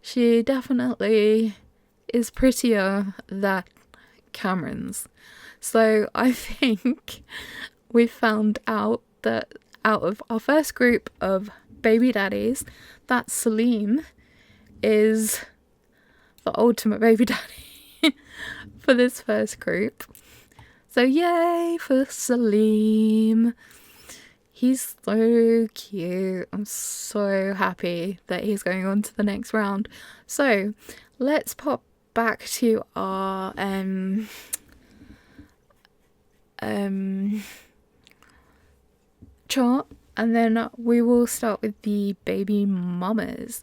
she definitely is prettier than Cameron's. So I think we found out that out of our first group of baby daddies, that Salim is the ultimate baby daddy for this first group. So yay for Salim. He's so cute. I'm so happy that he's going on to the next round. So let's pop back to our chart, and then we will start with the baby mamas.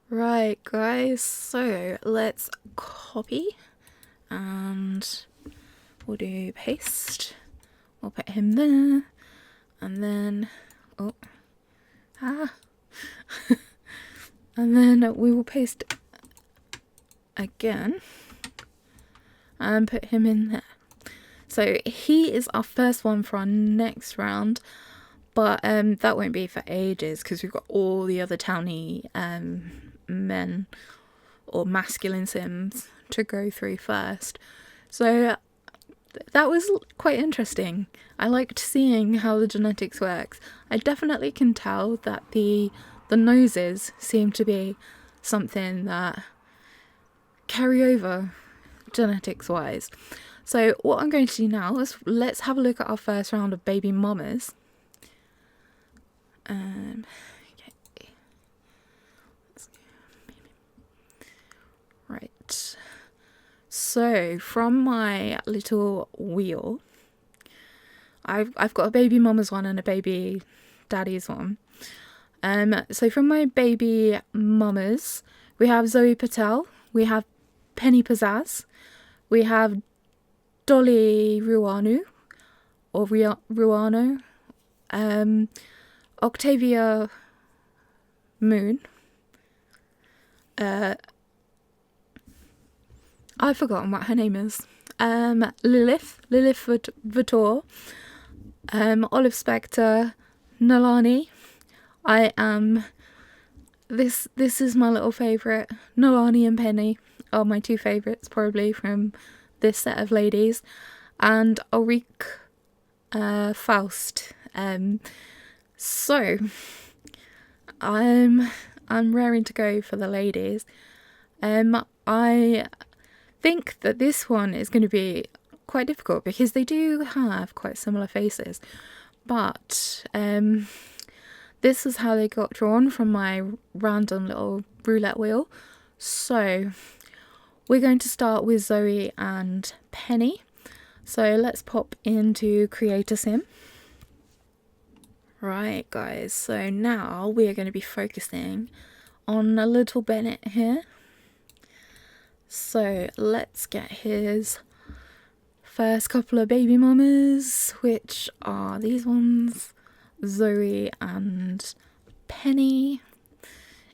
Right, guys, so let's copy and we'll do paste. We'll put him there, and then and then we will paste again and put him in there. So he is our first one for our next round, but that won't be for ages because we've got all the other townie men or masculine sims to go through first. So that was quite interesting. I liked seeing how the genetics works. I definitely can tell that the noses seem to be something that carry over genetics wise. So what I'm going to do now is let's have a look at our first round of baby mamas. Okay. Right. So from my little wheel, I've got a baby mama's one and a baby daddy's one. So from my baby mamas, we have Zoe Patel, we have Penny Pizzazz, we have Dolly Ruano, or Ruano, Octavia Moon, I've forgotten what her name is, Lilith Vitor, Olive Spectre, Nalani. This is my little favourite. Nalani and Penny are my two favourites probably from this set of ladies, and Ulrich Faust. So I'm raring to go for the ladies. I think that this one is going to be quite difficult because they do have quite similar faces, but this is how they got drawn from my random little roulette wheel. So we're going to start with Zoe and Penny. So let's pop into Create a Sim. Right, guys, so now we are going to be focusing on a little Bennett here. So let's get his first couple of baby mamas, which are these ones, Zoe and Penny.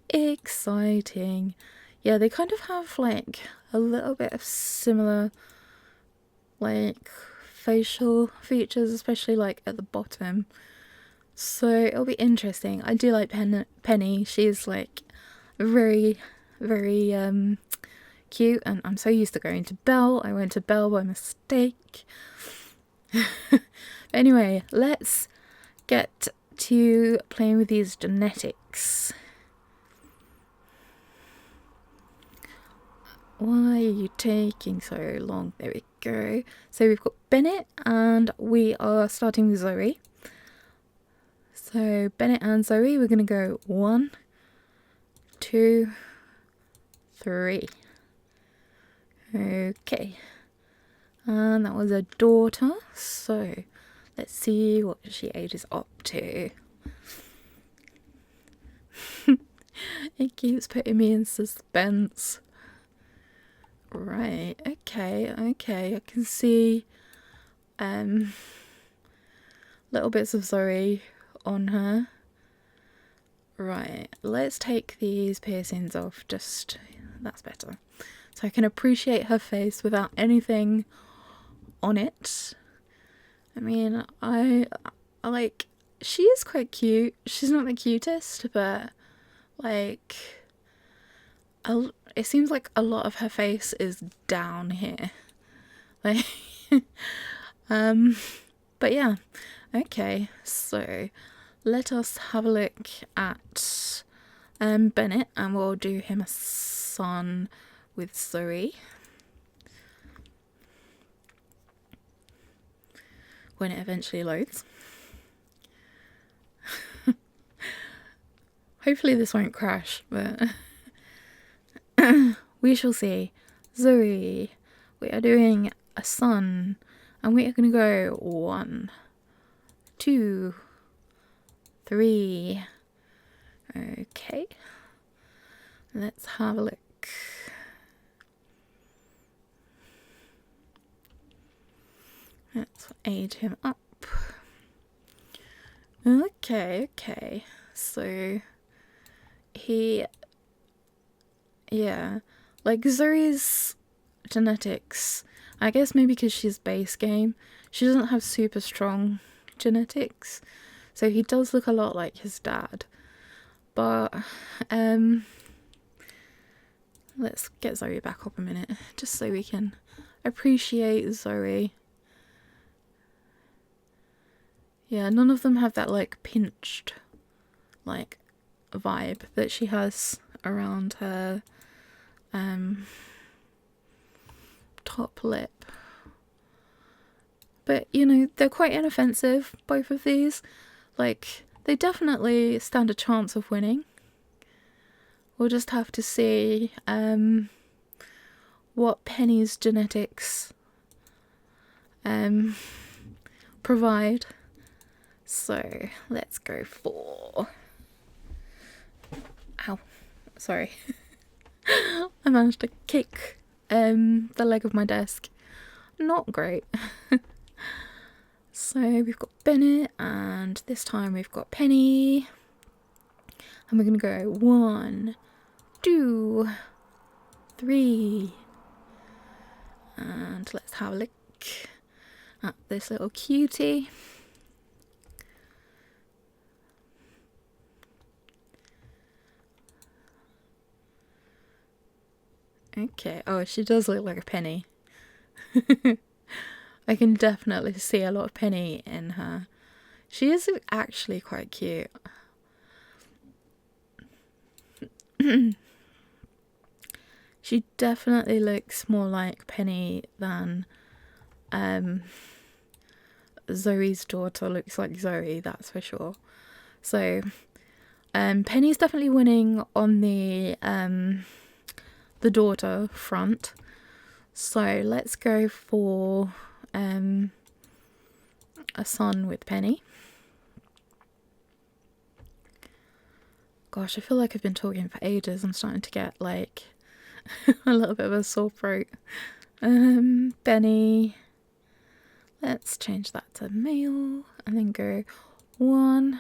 Exciting. Yeah, they kind of have like a little bit of similar like facial features, especially like at the bottom. So it'll be interesting. I do like Penny. She's like very, very cute, and I'm so used to going to Belle. I went to Belle by mistake. Anyway, let's get to playing with these genetics. Why are you taking so long? There we go. So we've got Bennett, and we are starting with Zoe. So Bennett and Zoe, we're going to go 1, 2, 3. Okay. And that was a daughter. So let's see what she ages up to. It keeps putting me in suspense. Right, okay, I can see little bits of Zoe on her. Right, let's take these piercings off, that's better. so I can appreciate her face without anything on it. I mean, I like, she is quite cute. She's not the cutest, but like, it seems like a lot of her face is down here. Like, but yeah, okay, so let us have a look at Bennett, and we'll do him a son with Zoe when it eventually loads. Hopefully this won't crash, but we shall see. Zoe, we are doing a son, and we are going to go 1, 2, 3. Okay, let's have a look. Let's age him up. Okay, so yeah, like Zoe's genetics, I guess maybe because she's base game, she doesn't have super strong genetics, so he does look a lot like his dad. But let's get Zoe back up a minute, just so we can appreciate Zoe. Yeah, none of them have that like pinched like vibe that she has around her top lip. But you know, they're quite inoffensive, both of these. Like, they definitely stand a chance of winning. We'll just have to see what Penny's genetics provide. So let's go for... Ow, sorry. I managed to kick the leg of my desk. Not great. So we've got Bennett, and this time we've got Penny. And we're going to go 1, 2, 3. And let's have a look at this little cutie. Okay, oh, she does look like a Penny. I can definitely see a lot of Penny in her. She is actually quite cute. She definitely looks more like Penny than Zoe's daughter looks like Zoe, that's for sure. So Penny's definitely winning on the daughter front. So let's go for a son with Penny. Gosh, I feel like I've been talking for ages. I'm starting to get like a little bit of a sore throat. Benny. Let's change that to male and then go 1,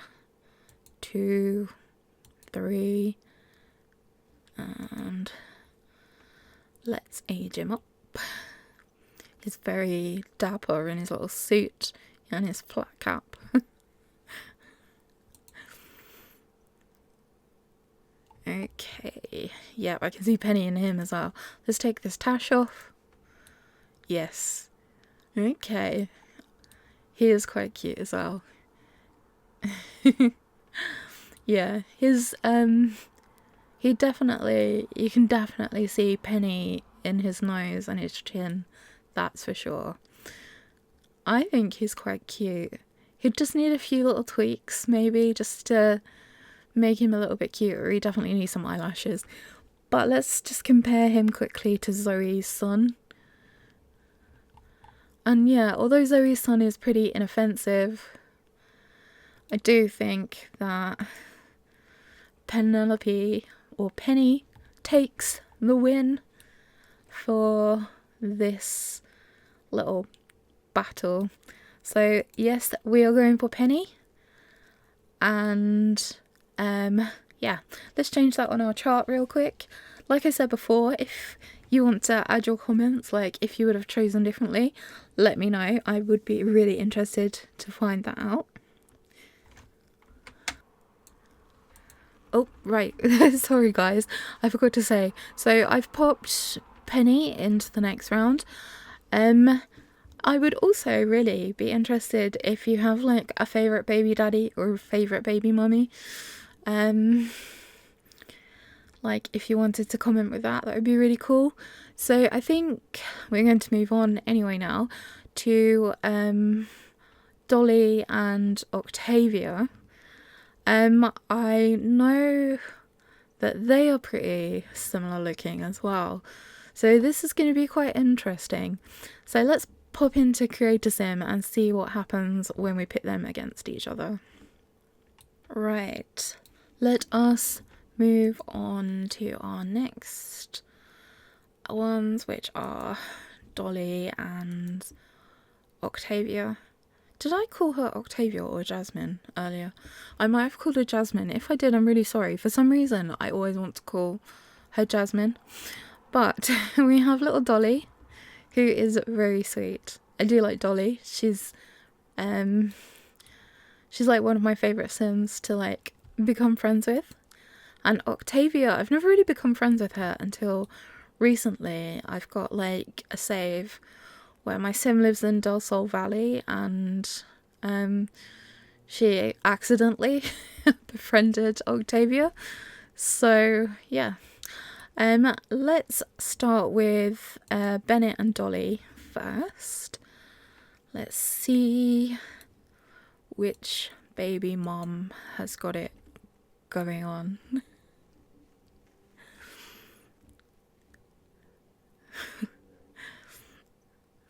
2, 3, and let's age him up. He's very dapper in his little suit and his flat cap. Okay, yep, I can see Penny in him as well. Let's take this tash off. Yes. Okay. He is quite cute as well. Yeah, his you can definitely see Penny in his nose and his chin, that's for sure. I think he's quite cute. He'd just need a few little tweaks, maybe, just to make him a little bit cuter. He definitely needs some eyelashes. But let's just compare him quickly to Zoe's son. And yeah, although Zoe's son is pretty inoffensive, I do think that Penelope, or Penny, takes the win for this little battle. So yes, we are going for Penny. And yeah, let's change that on our chart real quick. Like I said before, if you want to add your comments, like if you would have chosen differently, let me know. I would be really interested to find that out. Oh, right. Sorry, guys. I forgot to say. So I've popped Penny into the next round. I would also really be interested if you have like a favourite baby daddy or a favourite baby mummy. Like if you wanted to comment with that, that would be really cool. So I think we're going to move on anyway now to Dolly and Octavia. I know that they are pretty similar looking as well. So this is going to be quite interesting. So let's pop into Creator Sim and see what happens when we pit them against each other. Right, let us move on to our next ones, which are Dolly and Octavia. Did I call her Octavia or Jasmine earlier? I might have called her Jasmine. If I did, I'm really sorry. For some reason, I always want to call her Jasmine. But we have little Dolly, who is very sweet. I do like Dolly. She's like one of my favourite Sims to like become friends with. And Octavia, I've never really become friends with her until recently. I've got like a save where my sim lives in Del Sol Valley, and she accidentally befriended Octavia. So yeah, let's start with Bennett and Dolly first. Let's see which baby mom has got it going on.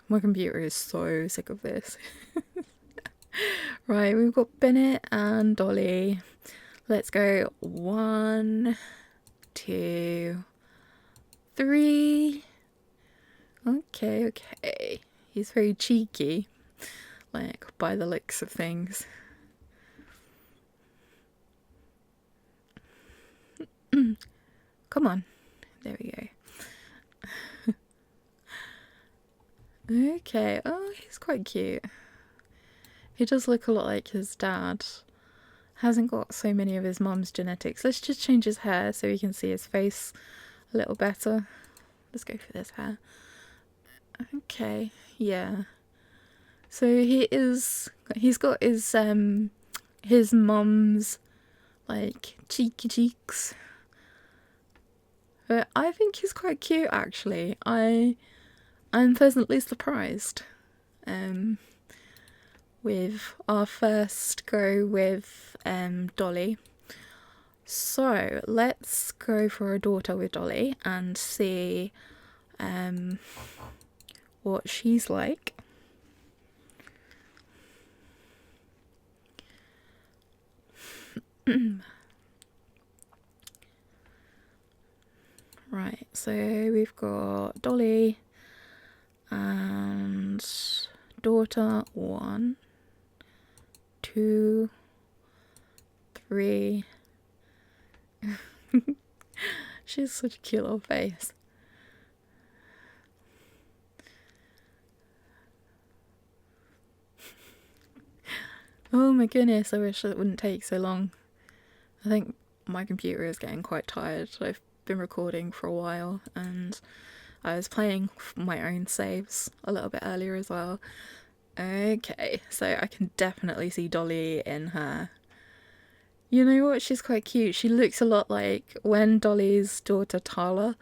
My computer is so sick of this. Right, we've got Bennett and Dolly. Let's go 1, 2, 3. Okay. He's very cheeky, like by the looks of things. Come on. There we go. Okay, oh, he's quite cute. He does look a lot like his dad. Hasn't got so many of his mum's genetics. Let's just change his hair so we can see his face a little better. Let's go for this hair. Okay, yeah. So he's got his mum's like cheeky cheeks. But I think he's quite cute actually. I'm pleasantly surprised with our first go with Dolly. So let's go for a daughter with Dolly and see what she's like. Right, so we've got Dolly and daughter 1, 2, 3. She has such a cute little face. Oh my goodness, I wish it wouldn't take so long. I think my computer is getting quite tired. I've been recording for a while and I was playing my own saves a little bit earlier as well. Okay, so I can definitely see Dolly in her. You know what? She's quite cute. She looks a lot like when Dolly's daughter Tala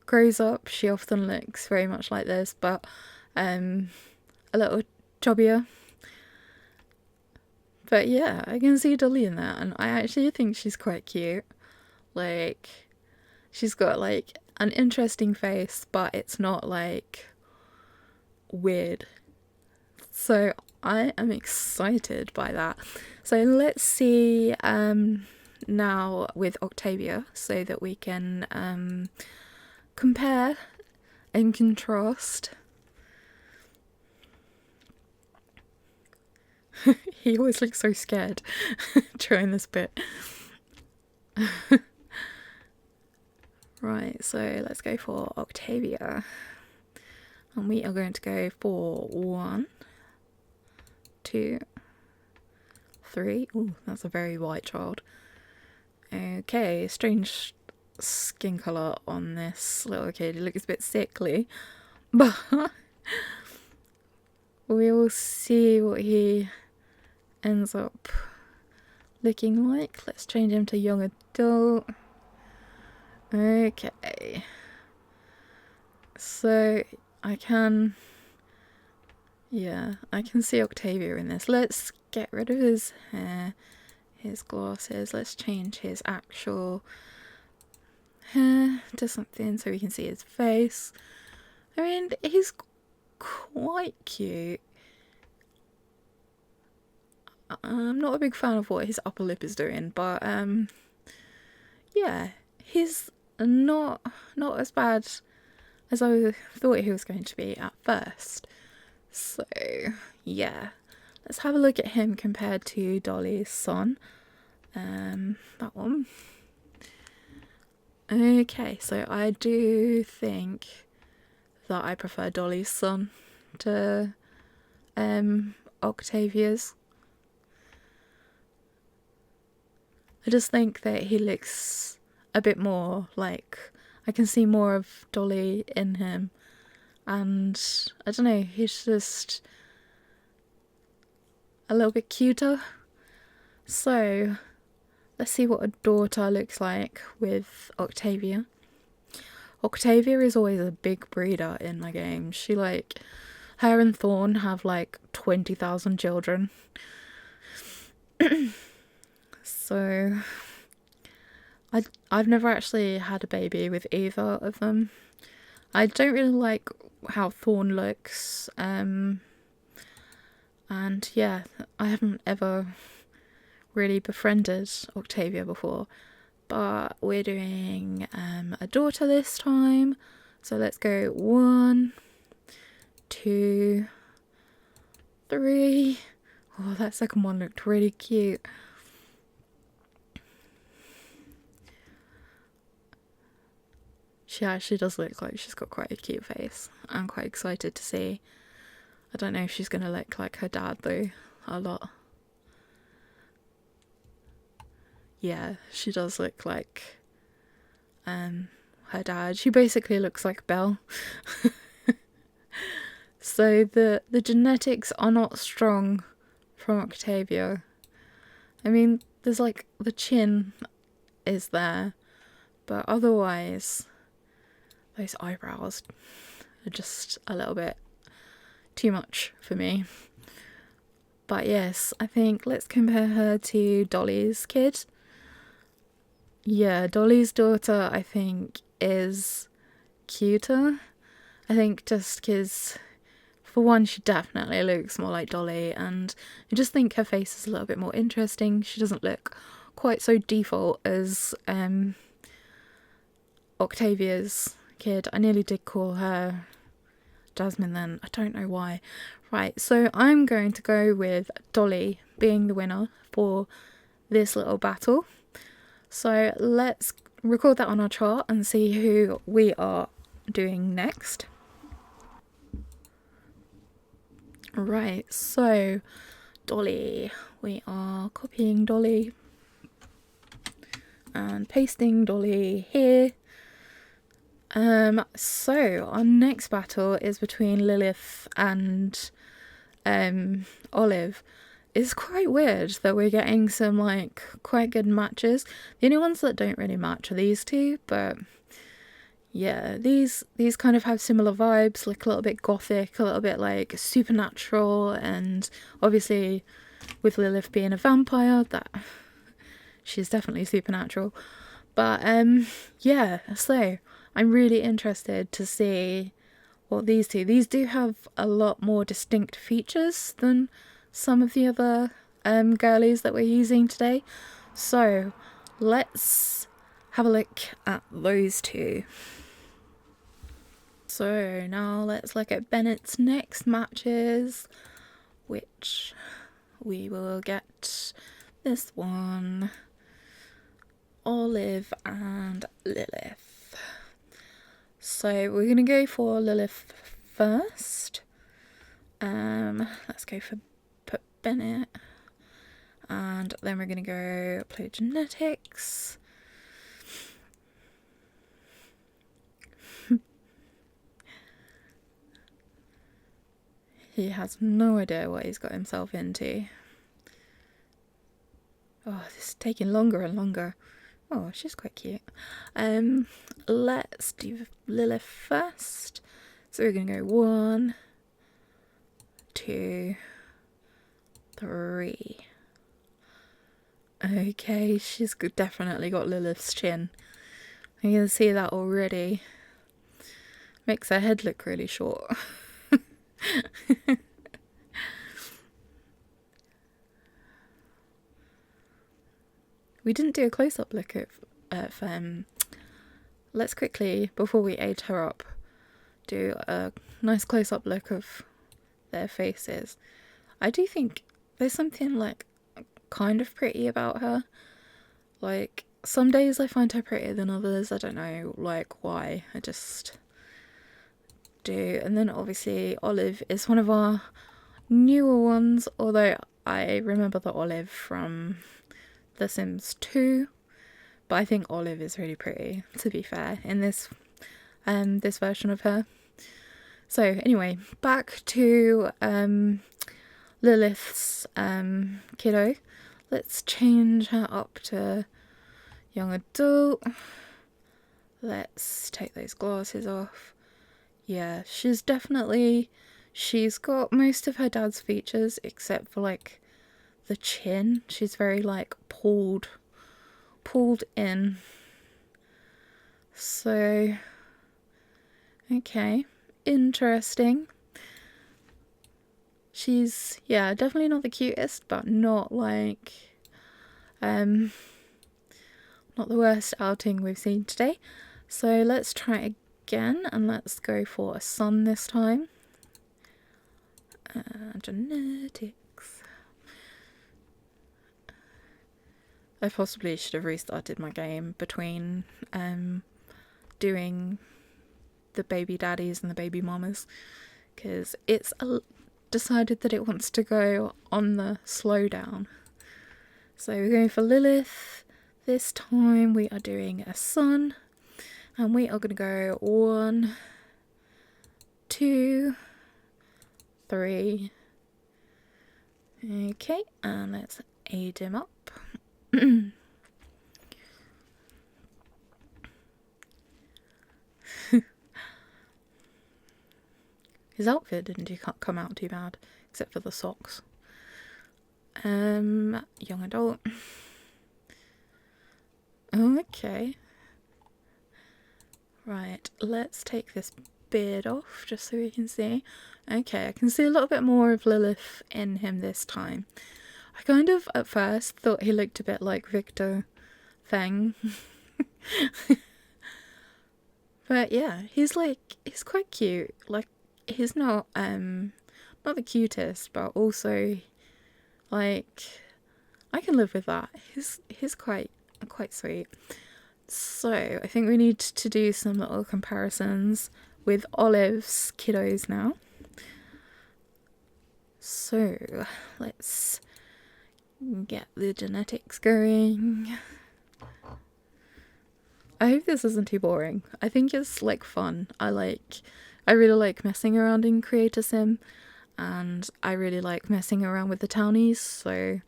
grows up. She often looks very much like this, but a little chubbier. But yeah, I can see Dolly in that, and I actually think she's quite cute. Like, she's got like an interesting face, but it's not like weird. So I am excited by that. So let's see now with Octavia so that we can compare and contrast. He always looks so scared during this bit. Right, so let's go for Octavia. And we are going to go for 1, 2, 3. Ooh, that's a very white child. Okay, strange skin colour on this little kid. He looks a bit sickly. But we'll see what he ends up looking like. Let's change him to young adult. Okay. So I can see Octavia in this. Let's get rid of his hair, his glasses. Let's change his actual hair to something so we can see his face. I mean, he's quite cute. I'm not a big fan of what his upper lip is doing, but yeah, he's not as bad as I thought he was going to be at first. So yeah, let's have a look at him compared to Dolly's son. That one. Okay, so I do think that I prefer Dolly's son to Octavia's. I just think that he looks a bit more like, I can see more of Dolly in him, and I don't know, he's just a little bit cuter. So let's see what a daughter looks like with Octavia. Octavia is always a big breeder in my game. She her and Thorn have 20,000 children. So I've never actually had a baby with either of them. I don't really like how Thorn looks, and yeah, I haven't ever really befriended Octavia before, but we're doing a daughter this time, so let's go 1, 2, 3. Oh, that second one looked really cute. She actually does look like she's got quite a cute face. I'm quite excited to see. I don't know if she's going to look like her dad though, a lot. Yeah, she does look like her dad. She basically looks like Belle. So the genetics are not strong from Octavia. I mean, there's the chin is there, but otherwise those eyebrows are just a little bit too much for me. But yes, I think let's compare her to Dolly's kid. Yeah, Dolly's daughter I think is cuter. I think just because, for one, she definitely looks more like Dolly, and I just think her face is a little bit more interesting. She doesn't look quite so default as Octavia's kid. I nearly did call her Jasmine then. I don't know why. Right, so I'm going to go with Dolly being the winner for this little battle. So let's record that on our chart and see who we are doing next. Right, so Dolly. We are copying Dolly and pasting Dolly here. So our next battle is between Lilith and Olive. It's quite weird that we're getting some quite good matches. The only ones that don't really match are these two, but yeah, these kind of have similar vibes, a little bit gothic, a little bit supernatural, and obviously with Lilith being a vampire, that she's definitely supernatural. But yeah, so I'm really interested to see what these do have a lot more distinct features than some of the other girlies that we're using today. So let's have a look at those two. So now let's look at Bennett's next matches, which we will get this one, Olive and Lilith. So we're gonna go for Lilith first. Let's go for Bennett, and then we're gonna go play genetics. He has no idea what he's got himself into. Oh, this is taking longer and longer. Oh, she's quite cute. Let's do Lilith first. So we're gonna go 1, 2, 3. Okay, she's definitely got Lilith's chin. I can see that already. Makes her head look really short. We didn't do a close-up look at let's quickly, before we age her up, do a nice close-up look of their faces. I do think there's something like kind of pretty about her. Like, some days I find her prettier than others. I don't know like why, I just do. And then obviously Olive is one of our newer ones, although I remember the Olive from The Sims 2, but I think Olive is really pretty, to be fair, in this version of her. So anyway, back to Lilith's kiddo. Let's change her up to young adult. Let's take those glasses off. Yeah, she's got most of her dad's features except for like the chin. She's very like pulled in. So okay, interesting. She's, yeah, definitely not the cutest, but not like not the worst outing we've seen today. So let's try again, and let's go for a son this time. Genetics. I possibly should have restarted my game between doing the baby daddies and the baby mamas, because it's decided that it wants to go on the slowdown. So we're going for Lilith. This time we are doing a son, and we are going to go 1, 2, 3. Okay, and let's aid him up. His outfit didn't come out too bad, except for the socks. Young adult. Okay. Right, let's take this beard off just so we can see. Okay, I can see a little bit more of Lilith in him this time. I kind of, at first, thought he looked a bit like Victor Feng. But yeah, he's quite cute. Like, he's not the cutest, but also, like, I can live with that. He's quite sweet. So I think we need to do some little comparisons with Olive's kiddos now. So let's get the genetics going. I hope this isn't too boring. I think it's like fun. I really like messing around in Creator Sim, and I really like messing around with the townies, so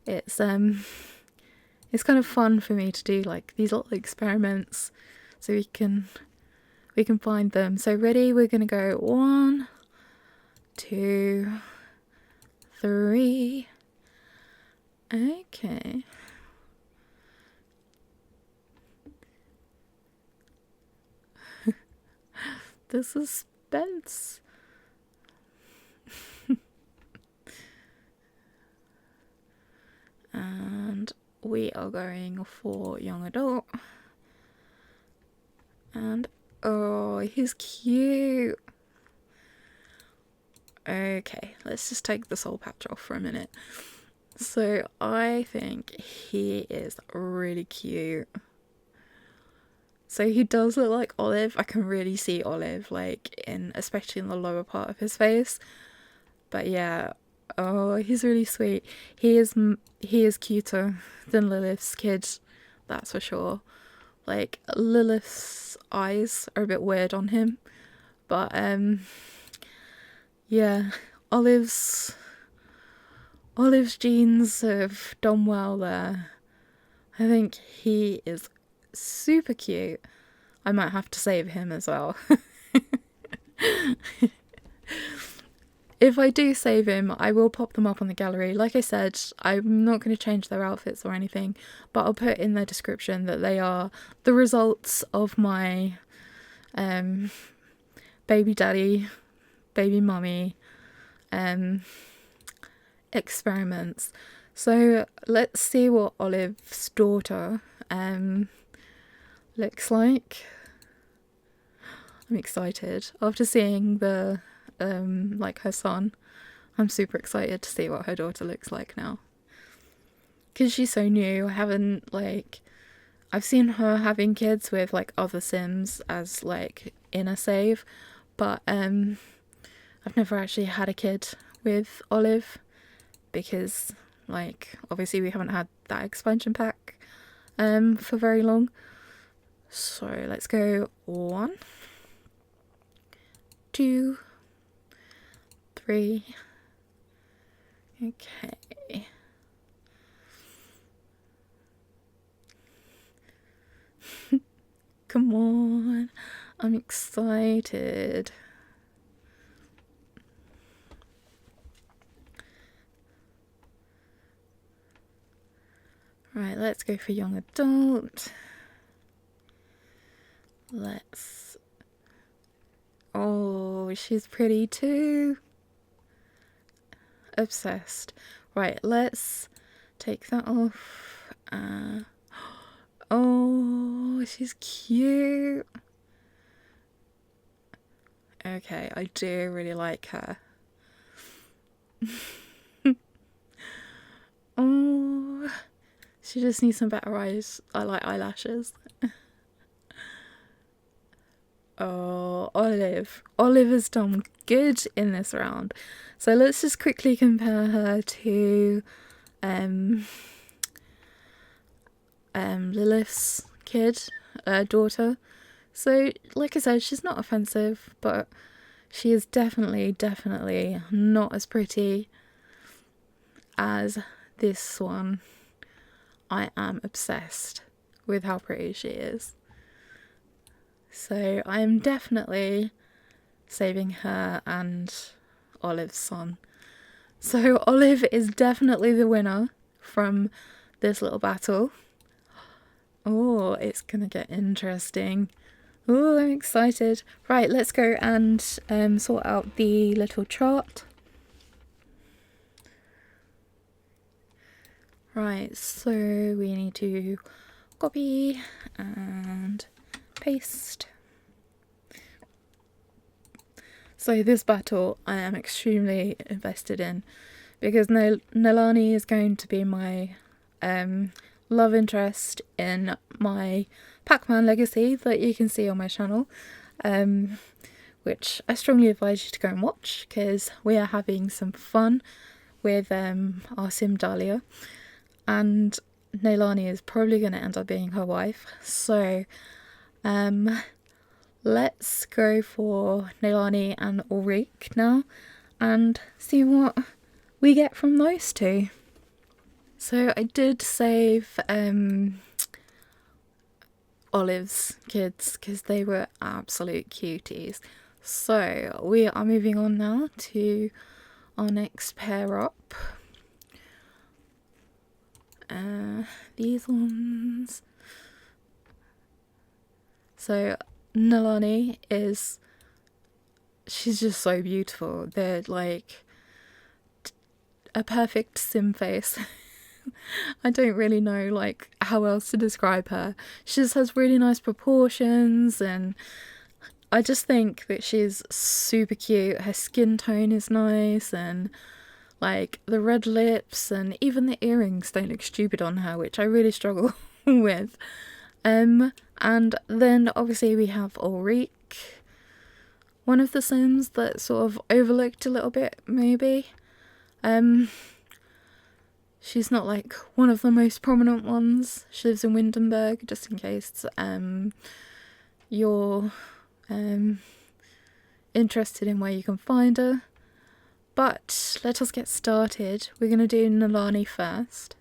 it's kind of fun for me to do like these little experiments so we can find them. So ready, we're gonna go 1, 2, 3. Okay. The suspense. And we are going for young adult. And oh, he's cute. Okay, let's just take the soul patch off for a minute. So I think he is really cute. So he does look like Olive. I can really see Olive, like, especially in the lower part of his face. But yeah, oh, he's really sweet. He is cuter than Lilith's kid, that's for sure. Like, Lilith's eyes are a bit weird on him, but yeah, Olive's genes have done well there. I think he is super cute. I might have to save him as well. If I do save him, I will pop them up on the gallery. Like I said, I'm not going to change their outfits or anything, but I'll put in the description that they are the results of my baby daddy, baby mummy experiments. So let's see what Olive's daughter looks like. I'm excited. After seeing the like her son, I'm super excited to see what her daughter looks like now, because she's so new. I've seen her having kids with like other Sims as like in a save, but I've never actually had a kid with Olive, because like obviously we haven't had that expansion pack for very long. So let's go 1, 2, 3. Okay. Come on. I'm excited. Right, let's go for young adult. Oh, she's pretty too. Obsessed. Right, let's take that off. Oh, she's cute. Okay, I do really like her. Oh, she just needs some better eyes. I like eyelashes. Oh, Olive. Olive has done good in this round. So let's just quickly compare her to Lilith's daughter. So, like I said, she's not offensive, but she is definitely not as pretty as this one. I am obsessed with how pretty she is. So I am definitely saving her and Olive's son. So Olive is definitely the winner from this little battle. Oh, it's gonna get interesting. Oh, I'm excited. Right, let's go and sort out the little chart. Right, so we need to copy and paste. So this battle I am extremely invested in, because Nalani is going to be my love interest in my Pac-Man legacy that you can see on my channel, which I strongly advise you to go and watch, because we are having some fun with our Sim Dahlia, and Nalani is probably going to end up being her wife. So let's go for Nalani and Ulrich now and see what we get from those two. So I did save Olive's kids because they were absolute cuties. So we are moving on now to our next pair up. These ones. So Nalani she's just so beautiful. They're like a perfect sim face. I don't really know like how else to describe her. She just has really nice proportions, and I just think that she's super cute. Her skin tone is nice, and like the red lips, and even the earrings don't look stupid on her, which I really struggle with. And then obviously we have Ulrich, one of the Sims that's sort of overlooked a little bit, maybe. She's not like one of the most prominent ones. She lives in Windenburg, just in case you're interested in where you can find her. But let us get started. We're going to do Nalani first.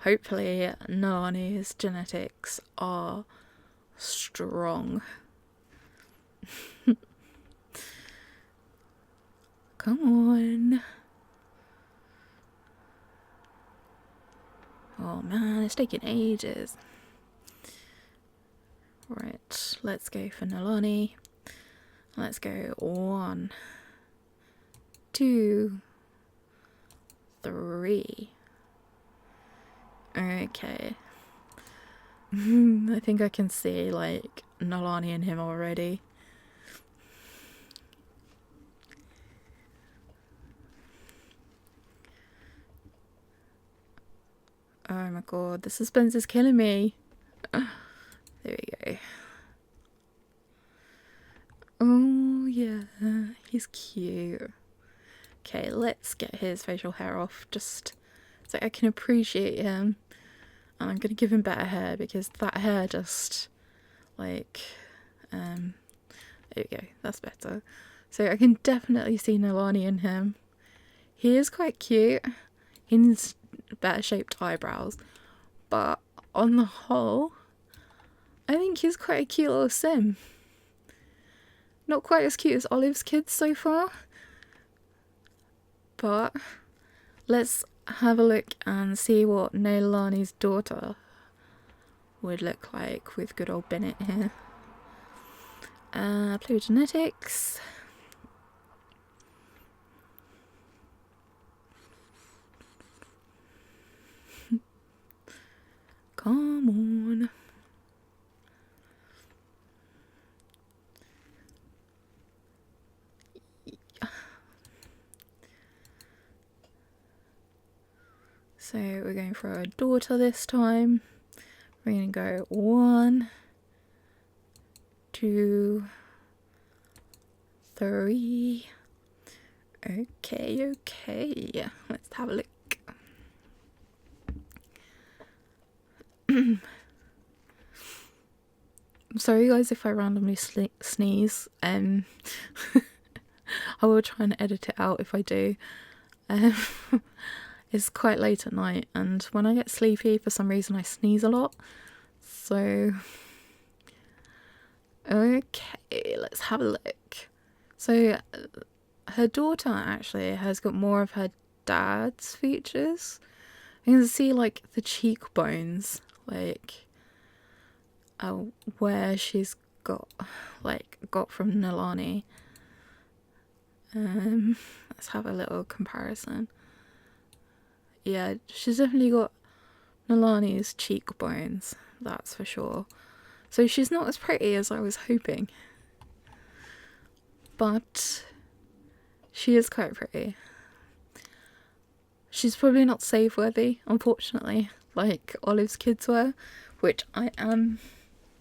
Hopefully Nalani's genetics are strong. Come on. Oh man, it's taking ages. Right, let's go for Nalani. Let's go 1, 2, 3. Okay. I think I can see like Nalani and him already. Oh my god, the suspense is killing me. There we go. Oh yeah, he's cute. Okay, let's get his facial hair off just so I can appreciate him. And I'm gonna give him better hair because that hair just like there we go, that's better. So I can definitely see Nalani in him. He is quite cute. He needs better shaped eyebrows, but on the whole I think he's quite a cute little sim. Not quite as cute as Olive's kids so far, but let's have a look and see what Nalani's daughter would look like with good old Bennett here. Play with genetics. Come on. So we're going for a daughter this time. We're going to go 1, 2, 3. Okay. Let's have a look. I'm sorry guys if I randomly sneeze. I will try and edit it out if I do. It's quite late at night, and when I get sleepy for some reason I sneeze a lot. So okay, let's have a look. So her daughter actually has got more of her dad's features. You can see like the cheekbones, like where she's got from Nalani. Let's have a little comparison. Yeah, she's definitely got Nalani's cheekbones, that's for sure. So she's not as pretty as I was hoping, but she is quite pretty. She's probably not save worthy, unfortunately, like Olive's kids were, which I am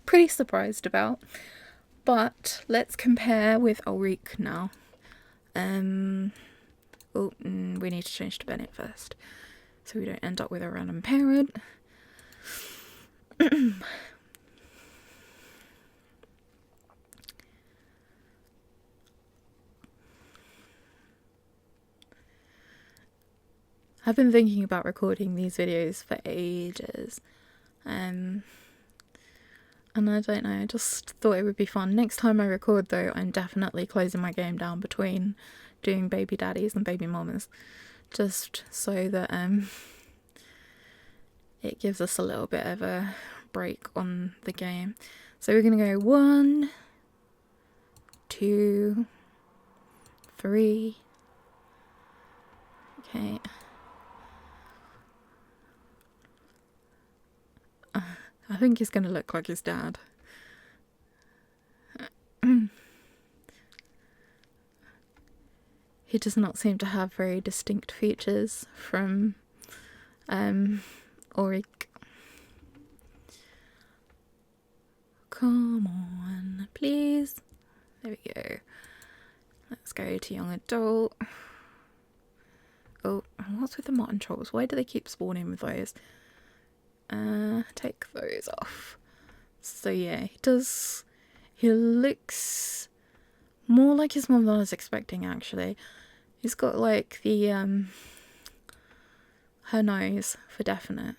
pretty surprised about. But let's compare with Ulrich now. We need to change to Bennett first, so we don't end up with a random parent. I've been thinking about recording these videos for ages, and I don't know, I just thought it would be fun. Next time I record though, I'm definitely closing my game down between doing baby daddies and baby mamas, just so that it gives us a little bit of a break on the game. So we're gonna go 1, 2, 3. Okay. I think he's gonna look like his dad. he does not seem to have very distinct features from Auric. Come on, please. There we go. Let's go to young adult. Oh, what's with the mutton chops? Why do they keep spawning with those? Take those off. So yeah, he looks more like his mum than I was expecting, actually. He's got like the her nose for definite,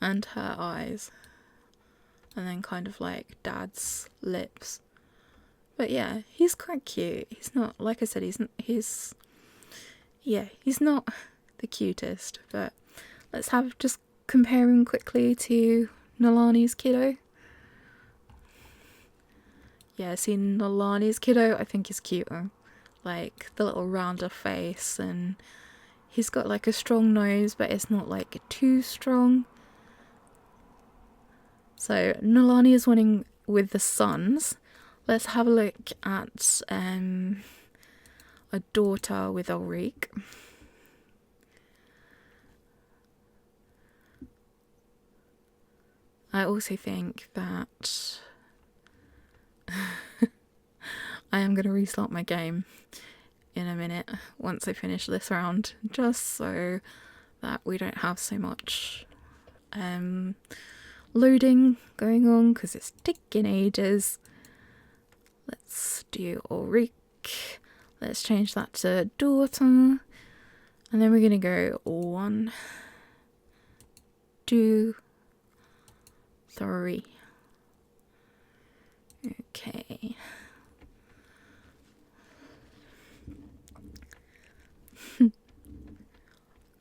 and her eyes, and then kind of like dad's lips. But yeah, he's quite cute. He's not, like I said, he's not the cutest, but let's just compare him quickly to Nalani's kiddo. Yeah, see, Nalani's kiddo I think is cuter. Like the little rounder face, and he's got like a strong nose, but it's not like too strong. So Nalani is winning with the sons. Let's have a look at a daughter with Ulrich. I also think that I am going to restart my game in a minute once I finish this round, just so that we don't have so much loading going on, because it's taking ages. Let's do Ulrich. Let's change that to daughter, and then we're going to go 1, 2, 3. Okay.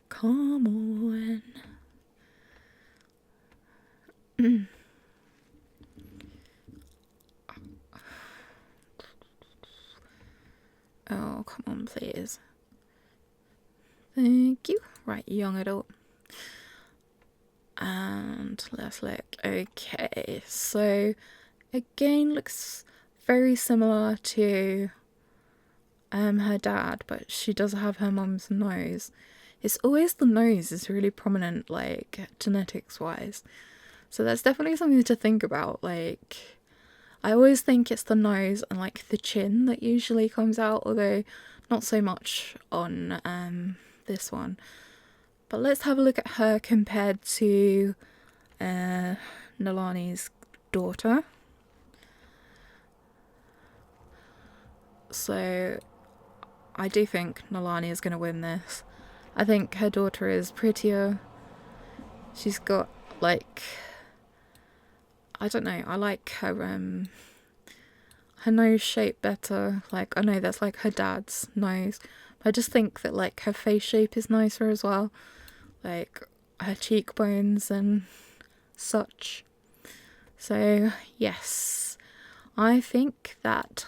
Come on. Oh, come on, please. Thank you. Right, young adult. And let's look. Okay, so again, looks very similar to her dad, but she does have her mum's nose. It's always the nose is really prominent, like genetics wise. So that's definitely something to think about. Like, I always think it's the nose and like the chin that usually comes out, although not so much on this one. But let's have a look at her compared to Nalani's daughter. So I do think Nalani is going to win this. I think her daughter is prettier. She's got like, I don't know, I like her nose shape better. Like, I know that's like her dad's nose, but I just think that like her face shape is nicer as well, like her cheekbones and such. So yes, I think that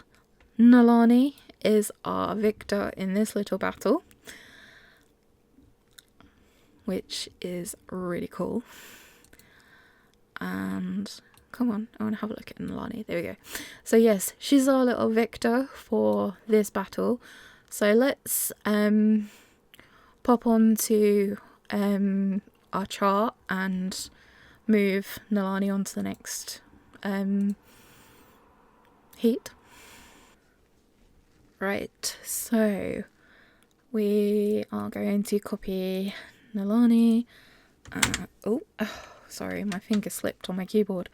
Nalani is our victor in this little battle, which is really cool. And come on, I want to have a look at Nalani. There we go. So yes, she's our little victor for this battle. So let's pop on to our chart and move Nalani on to the next heat. Right, so we are going to copy Nalani. Oh, sorry, my finger slipped on my keyboard.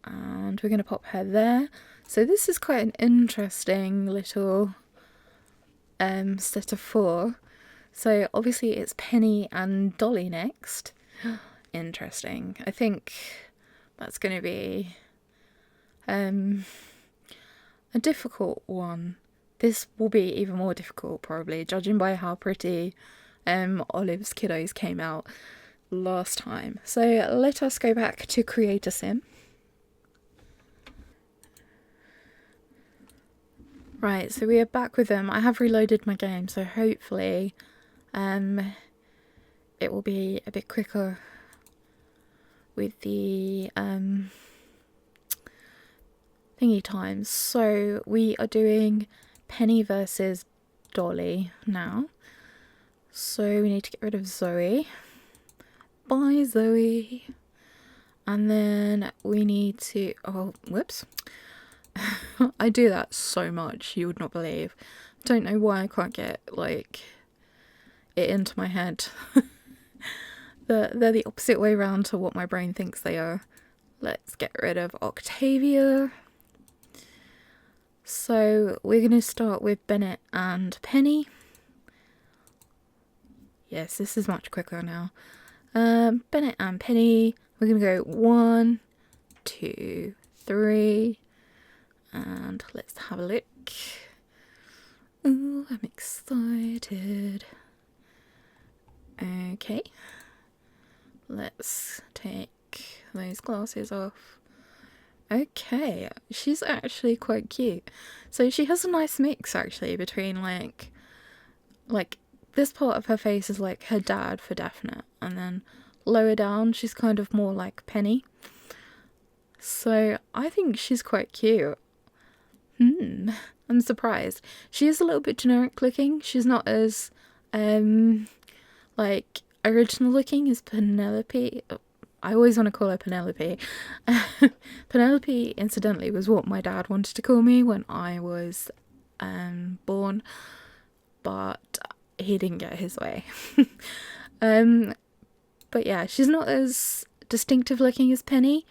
And we're going to pop her there. So this is quite an interesting little set of 4. So obviously it's Penny and Dolly next. Interesting. I think that's going to be a difficult one. This will be even more difficult, probably, judging by how pretty Olive's kiddos came out last time. So let us go back to create a sim. Right, so we are back with them. I have reloaded my game, so hopefully it will be a bit quicker with the thingy times. So we are doing Penny versus Dolly now. So we need to get rid of Zoe. Bye, Zoe. And then we need to... Oh, whoops. I do that so much, you would not believe. Don't know why I can't get, like, it into my head. They're the opposite way around to what my brain thinks they are. Let's get rid of Octavia. So we're going to start with Bennett and Penny. Yes, this is much quicker now. Bennett and Penny. We're going to go 1, 2, 3. And let's have a look. Ooh, I'm excited. Okay. Let's take those glasses off. Okay, she's actually quite cute. So she has a nice mix actually between like this part of her face is like her dad for definite, and then lower down she's kind of more like Penny. So I think she's quite cute. I'm surprised. She is a little bit generic looking. She's not as like original looking as Penelope. I always want to call her Penelope. Penelope, incidentally, was what my dad wanted to call me when I was born, but he didn't get his way. But yeah, she's not as distinctive looking as Penny,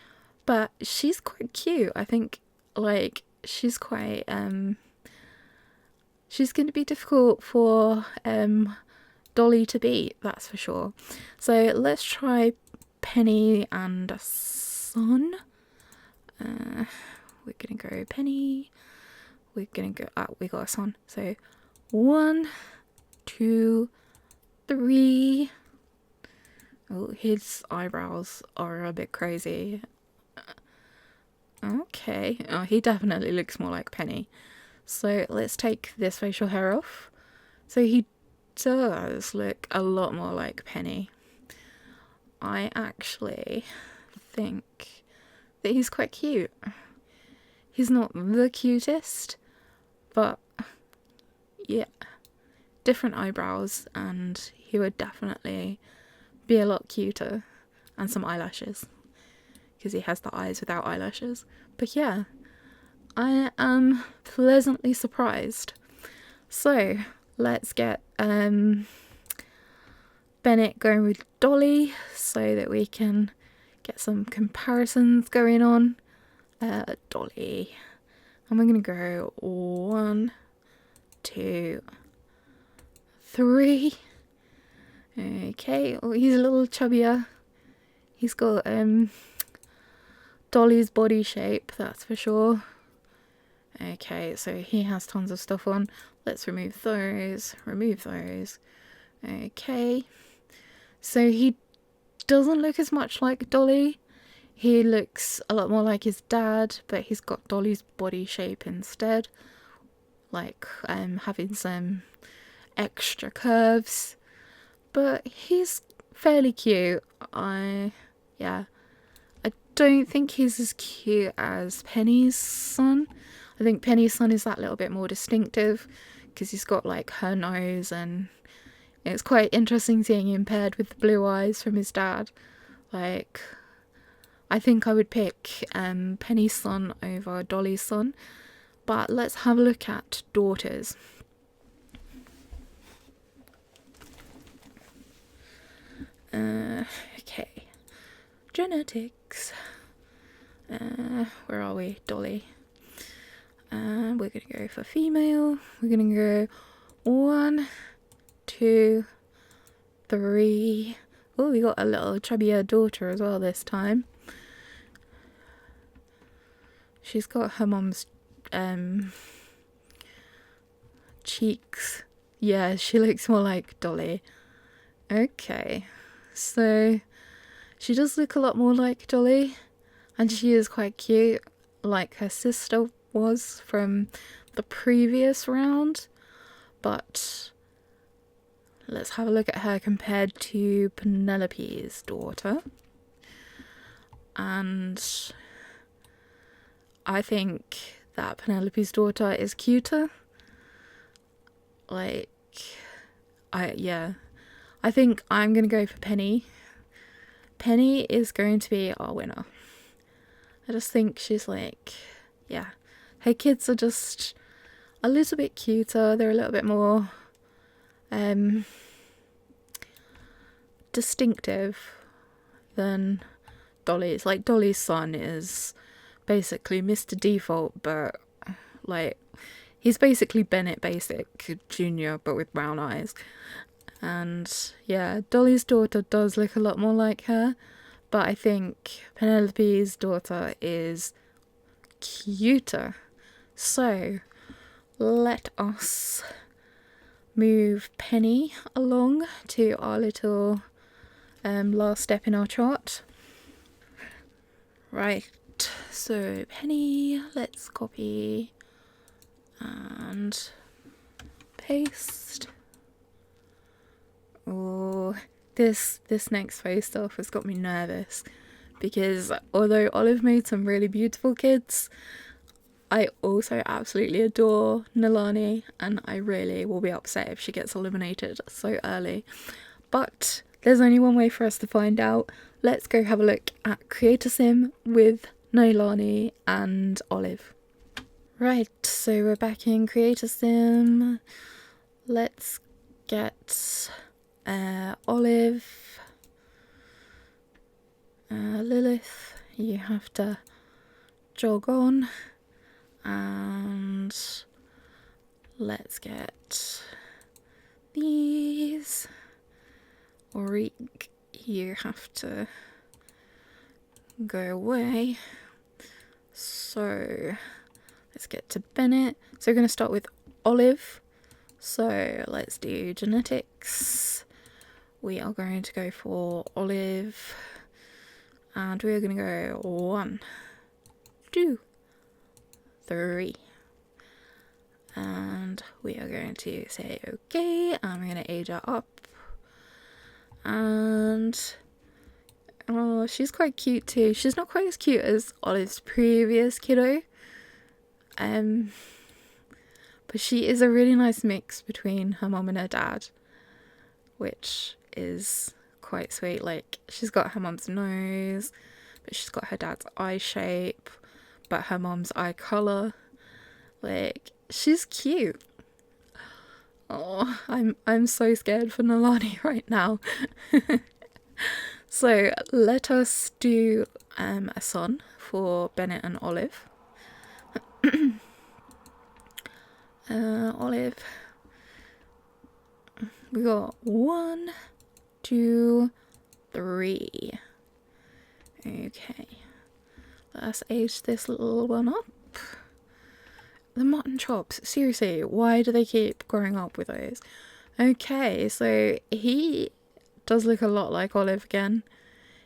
but she's quite cute. I think, like, she's quite, she's going to be difficult for Dolly to beat, that's for sure. So let's try Penny and Son. We're gonna go Penny. We're gonna go. We got a Son. So 1, 2, 3. Oh, his eyebrows are a bit crazy. Okay. Oh, he definitely looks more like Penny. So let's take this facial hair off. So he does look a lot more like Penny. I actually think that he's quite cute. He's not the cutest, but yeah, different eyebrows and he would definitely be a lot cuter, and some eyelashes because he has the eyes without eyelashes. But yeah, I am pleasantly surprised. So let's get Bennett going with Dolly so that we can get some comparisons going on. Dolly. And we're going to go 1, 2, 3. Okay, oh, he's a little chubbier. He's got Dolly's body shape, that's for sure. Okay, so he has tons of stuff on. Let's remove those. Okay. So he doesn't look as much like Dolly. He looks a lot more like his dad, but he's got Dolly's body shape instead. Like having some extra curves. But he's fairly cute. I don't think he's as cute as Penny's son. I think Penny's son is that little bit more distinctive because he's got like her nose, and it's quite interesting seeing him paired with the blue eyes from his dad. Like, I think I would pick Penny's son over Dolly's son. But let's have a look at daughters. Okay. Genetics. Where are we? Dolly. We're going to go for female. We're going to go 1, 2, 3. Oh, we got a little chubbier daughter as well this time. She's got her mum's cheeks. Yeah, she looks more like Dolly. Okay, so she does look a lot more like Dolly, and she is quite cute, like her sister was from the previous round. But let's have a look at her compared to Penelope's daughter. And I think that Penelope's daughter is cuter. Like, I think I'm gonna go for Penny. Penny is going to be our winner. I just think she's like, yeah, her kids are just a little bit cuter. They're a little bit more distinctive than Dolly's. Like, Dolly's son is basically Mr. Default, but like, he's basically Bennett Basic Jr. but with brown eyes. And yeah, Dolly's daughter does look a lot more like her, but I think Penelope's daughter is cuter. So let us move Penny along to our little last step in our chart. Right, so Penny, let's copy and paste. Oh, this next face stuff has got me nervous, because although Olive made some really beautiful kids, I also absolutely adore Nalani, and I really will be upset if she gets eliminated so early. But there's only one way for us to find out. Let's go have a look at Creator Sim with Nalani and Olive. Right, so we're back in Creator Sim. Let's get Olive. Lilith, you have to jog on. And let's get these. Reek, you have to go away. So let's get to Bennett. So we're going to start with Olive. So let's do genetics. We are going to go for Olive. And we are going to go 1, 2, 3. And we are going to say okay. And we're going to age her up. And oh, she's quite cute too. She's not quite as cute as Olive's previous kiddo. But she is a really nice mix between her mum and her dad, which is quite sweet. Like, she's got her mum's nose, but she's got her dad's eye shape, but her mum's eye colour. Like, she's cute. Oh, I'm so scared for Nalani right now. So let us do a son for Bennett and Olive. Olive, we got 1, 2, 3. Okay, let's age this little one up. The mutton chops, seriously, why do they keep growing up with those? Okay, so he does look a lot like Olive again.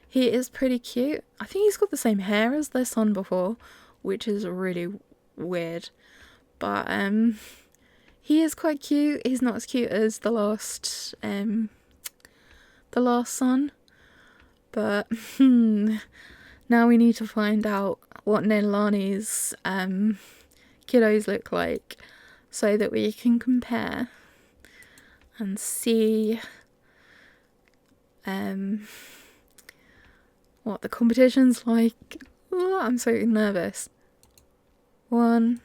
He is pretty cute. I think he's got the same hair as their son before, which is really weird. But he is quite cute. He's not as cute as the last son. But now we need to find out what Nalani's kiddos look like, so that we can compare and see what the competition's like. Oh, I'm so nervous. 1,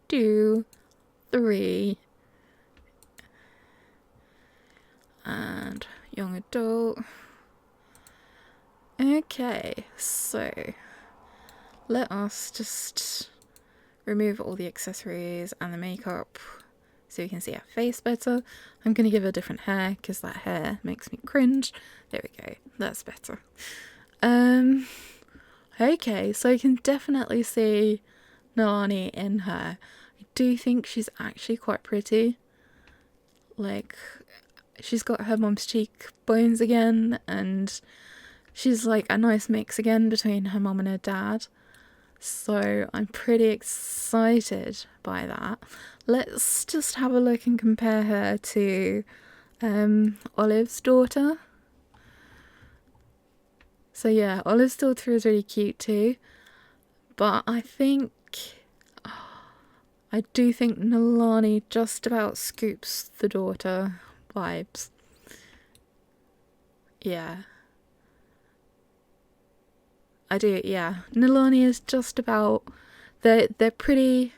2, 3. And young adult. Okay, so let us just remove all the accessories and the makeup so we can see her face better. I'm going to give her different hair because that hair makes me cringe. There we go, that's better. Okay, so you can definitely see Nalani in her. I do think she's actually quite pretty. Like, she's got her mum's cheekbones again, and she's like a nice mix again between her mum and her dad. So I'm pretty excited by that. Let's just have a look and compare her to Olive's daughter. So yeah, Olive's daughter is really cute too. But I think I do think Nalani just about scoops the daughter vibes. Yeah. I do, yeah. Nalani is just about... They're pretty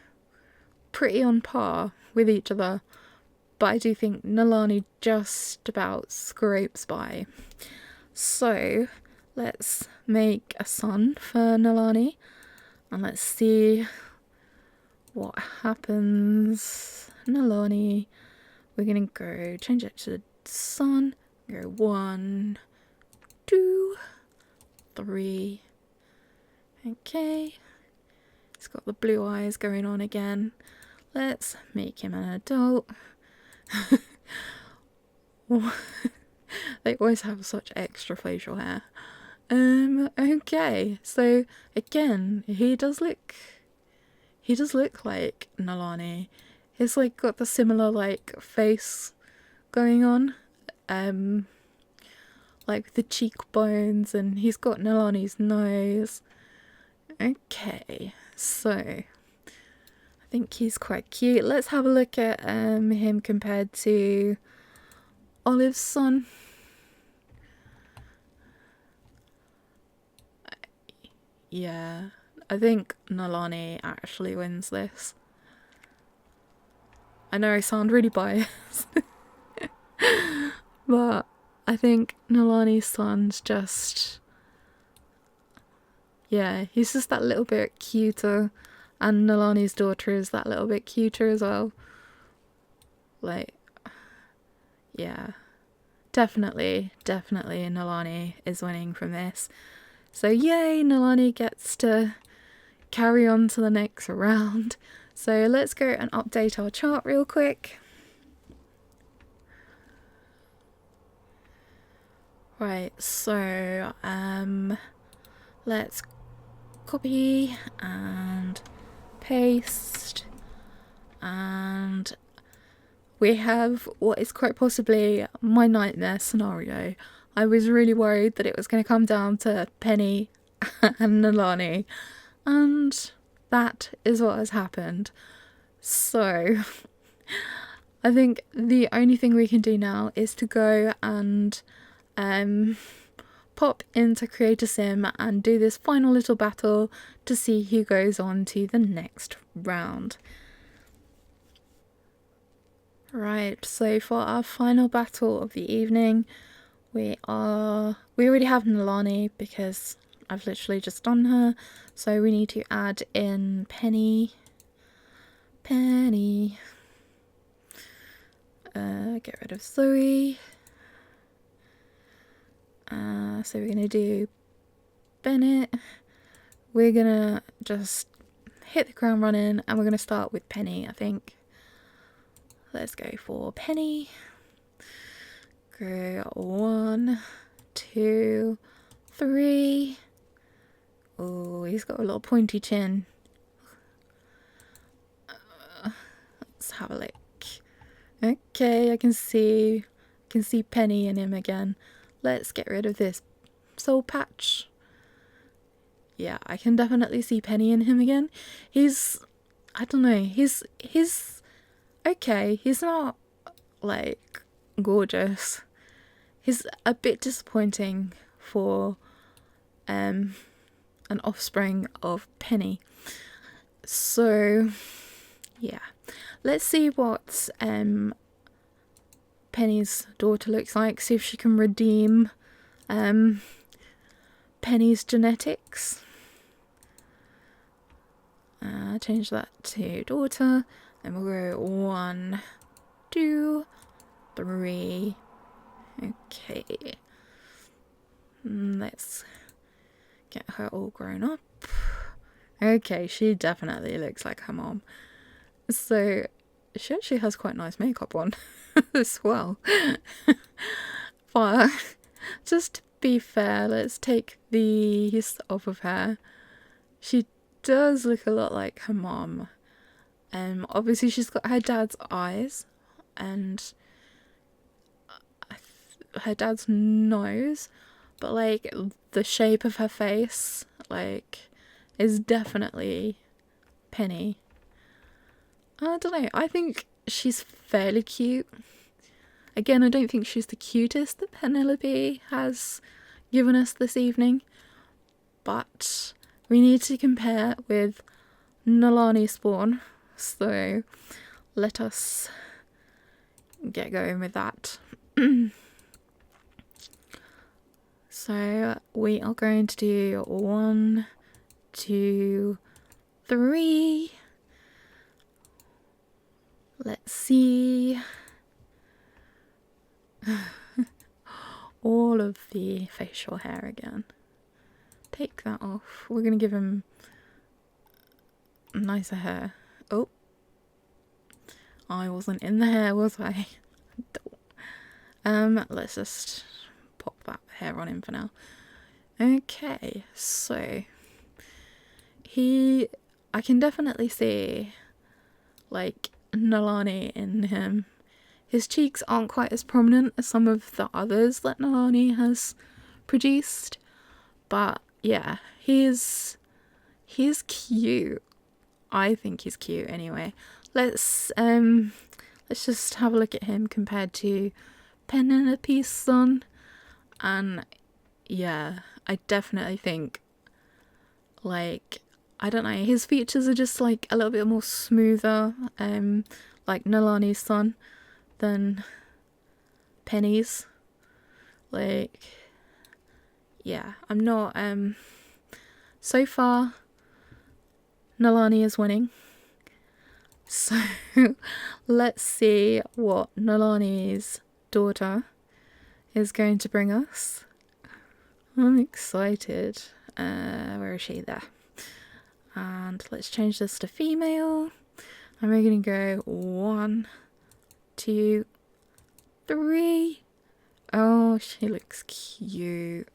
on par with each other. But I do think Nalani just about scrapes by. So, let's make a sun for Nalani. And let's see what happens. Nalani, we're gonna go change it to the sun. Go 1, 2, 3. Okay. He's got the blue eyes going on again. Let's make him an adult. They always have such extra facial hair. Okay, so again, he does look like Nalani. He's like got the similar like face going on, like the cheekbones, and he's got Nalani's nose. Okay, so I think he's quite cute. Let's have a look at him compared to Olive's son. Yeah, I think Nalani actually wins this. I know I sound really biased, but I think Nalani's son's just... yeah, he's just that little bit cuter, and Nalani's daughter is that little bit cuter as well. Like, yeah, definitely Nalani is winning from this. So yay, Nalani gets to carry on to the next round. So let's go and update our chart real quick. Right, so let's copy and paste, and we have what is quite possibly my nightmare scenario. I was really worried that it was going to come down to Penny and Nalani, and that is what has happened. So I think the only thing we can do now is to go and pop into Create a Sim and do this final little battle to see who goes on to the next round. Right, so for our final battle of the evening, we already have Nalani because I've literally just done her, so we need to add in Penny. Get rid of Zoe. So we're gonna do Bennett. We're gonna just hit the ground running, and we're gonna start with Penny, I think. Let's go for Penny. Go 1, 2, 3. Oh, he's got a little pointy chin. Let's have a look. Okay, I can see Penny in him again. Let's get rid of this soul patch. Yeah, I can definitely see Penny in him again. I don't know, he's okay. He's not like gorgeous. He's a bit disappointing for an offspring of Penny. So yeah, let's see what Penny's daughter looks like, see if she can redeem Penny's genetics. Change that to daughter, and we'll go 1, 2, 3. Okay, let's get her all grown up. Okay, she definitely looks like her mom. So she actually has quite nice makeup on as well. But just to be fair, let's take these off of her. She does look a lot like her mom. Obviously she's got her dad's eyes and her dad's nose, but like the shape of her face like is definitely Penny. I don't know. I think she's fairly cute. Again, I don't think she's the cutest that Penelope has given us this evening. But we need to compare with Nalani Spawn. So let us get going with that. So we are going to do 1, 2, 3. Let's see. All of the facial hair again. Take that off. We're going to give him nicer hair. Oh. I wasn't in the hair, was I? Let's just pop that hair on him for now. Okay, so I can definitely see like Nalani in him. His cheeks aren't quite as prominent as some of the others that Nalani has produced, but yeah, he's cute. I think he's cute anyway. Let's just have a look at him compared to Penelope's son, and yeah, I definitely think, like, I don't know, his features are just like a little bit more smoother, like Nalani's son than Penny's. Like, yeah, I'm not, so far Nalani is winning. So let's see what Nalani's daughter is going to bring us. I'm excited. Where is she? There. And let's change this to female. And we're going to go 1, 2, 3. Oh, she looks cute.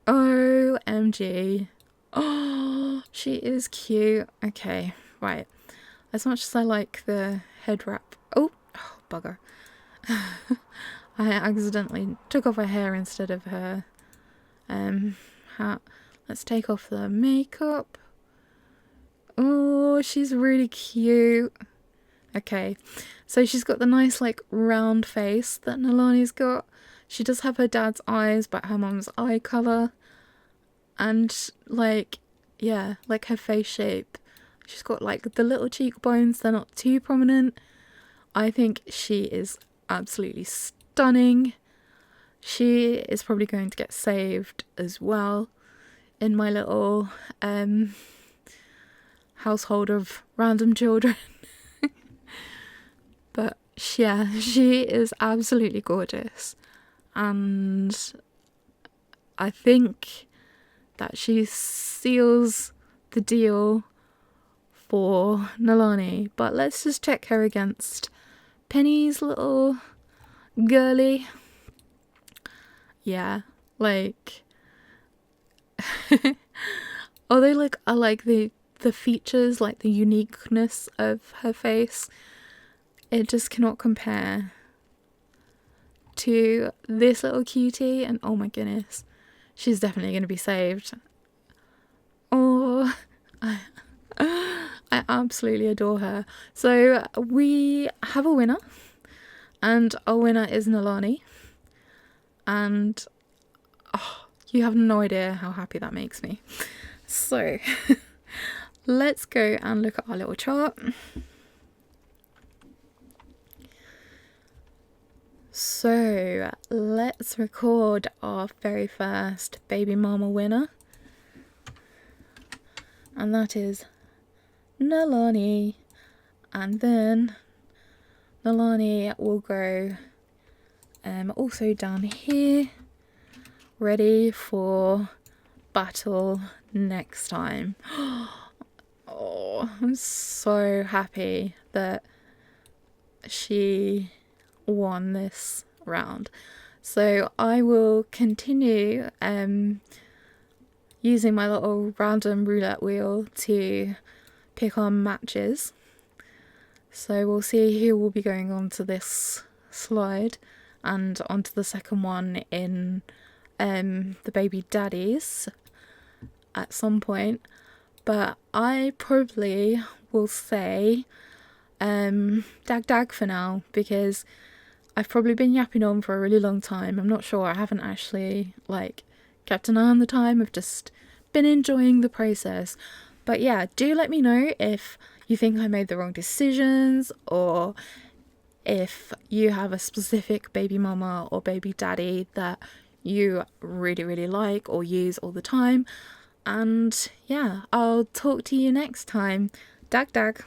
OMG. Oh, she is cute. Okay, right. As much as I like the head wrap. Oh, bugger. I accidentally took off her hair instead of her hat. Let's take off the makeup. Oh, she's really cute. Okay, so she's got the nice like round face that Nalani's got. She does have her dad's eyes, but her mum's eye colour. And like, yeah, like her face shape. She's got like the little cheekbones, they're not too prominent. I think she is absolutely stunning. She is probably going to get saved as well in my little household of random children. But yeah, she is absolutely gorgeous. And I think that she seals the deal for Nalani. But let's just check her against Penny's little girly. Yeah, like although like I like the features, like the uniqueness of her face, it just cannot compare to this little cutie. And oh my goodness, she's definitely going to be saved. Oh, I absolutely adore her. So we have a winner, and our winner is Nalani. And oh, you have no idea how happy that makes me. So let's go and look at our little chart. So let's record our very first baby mama winner, and that is Nalani. And then Nalani will go also down here, ready for battle next time. Oh, I'm so happy that she won this round. So I will continue using my little random roulette wheel to pick on matches. So we'll see who will be going on to this slide and onto the second one in the baby daddies at some point. but I probably will say dag dag for now, because I've probably been yapping on for a really long time. I'm not sure, I haven't actually like kept an eye on the time. I've just been enjoying the process. But yeah, do let me know if you think I made the wrong decisions, or if you have a specific baby mama or baby daddy that you really, really like or use all the time. And yeah, I'll talk to you next time. Dag dag.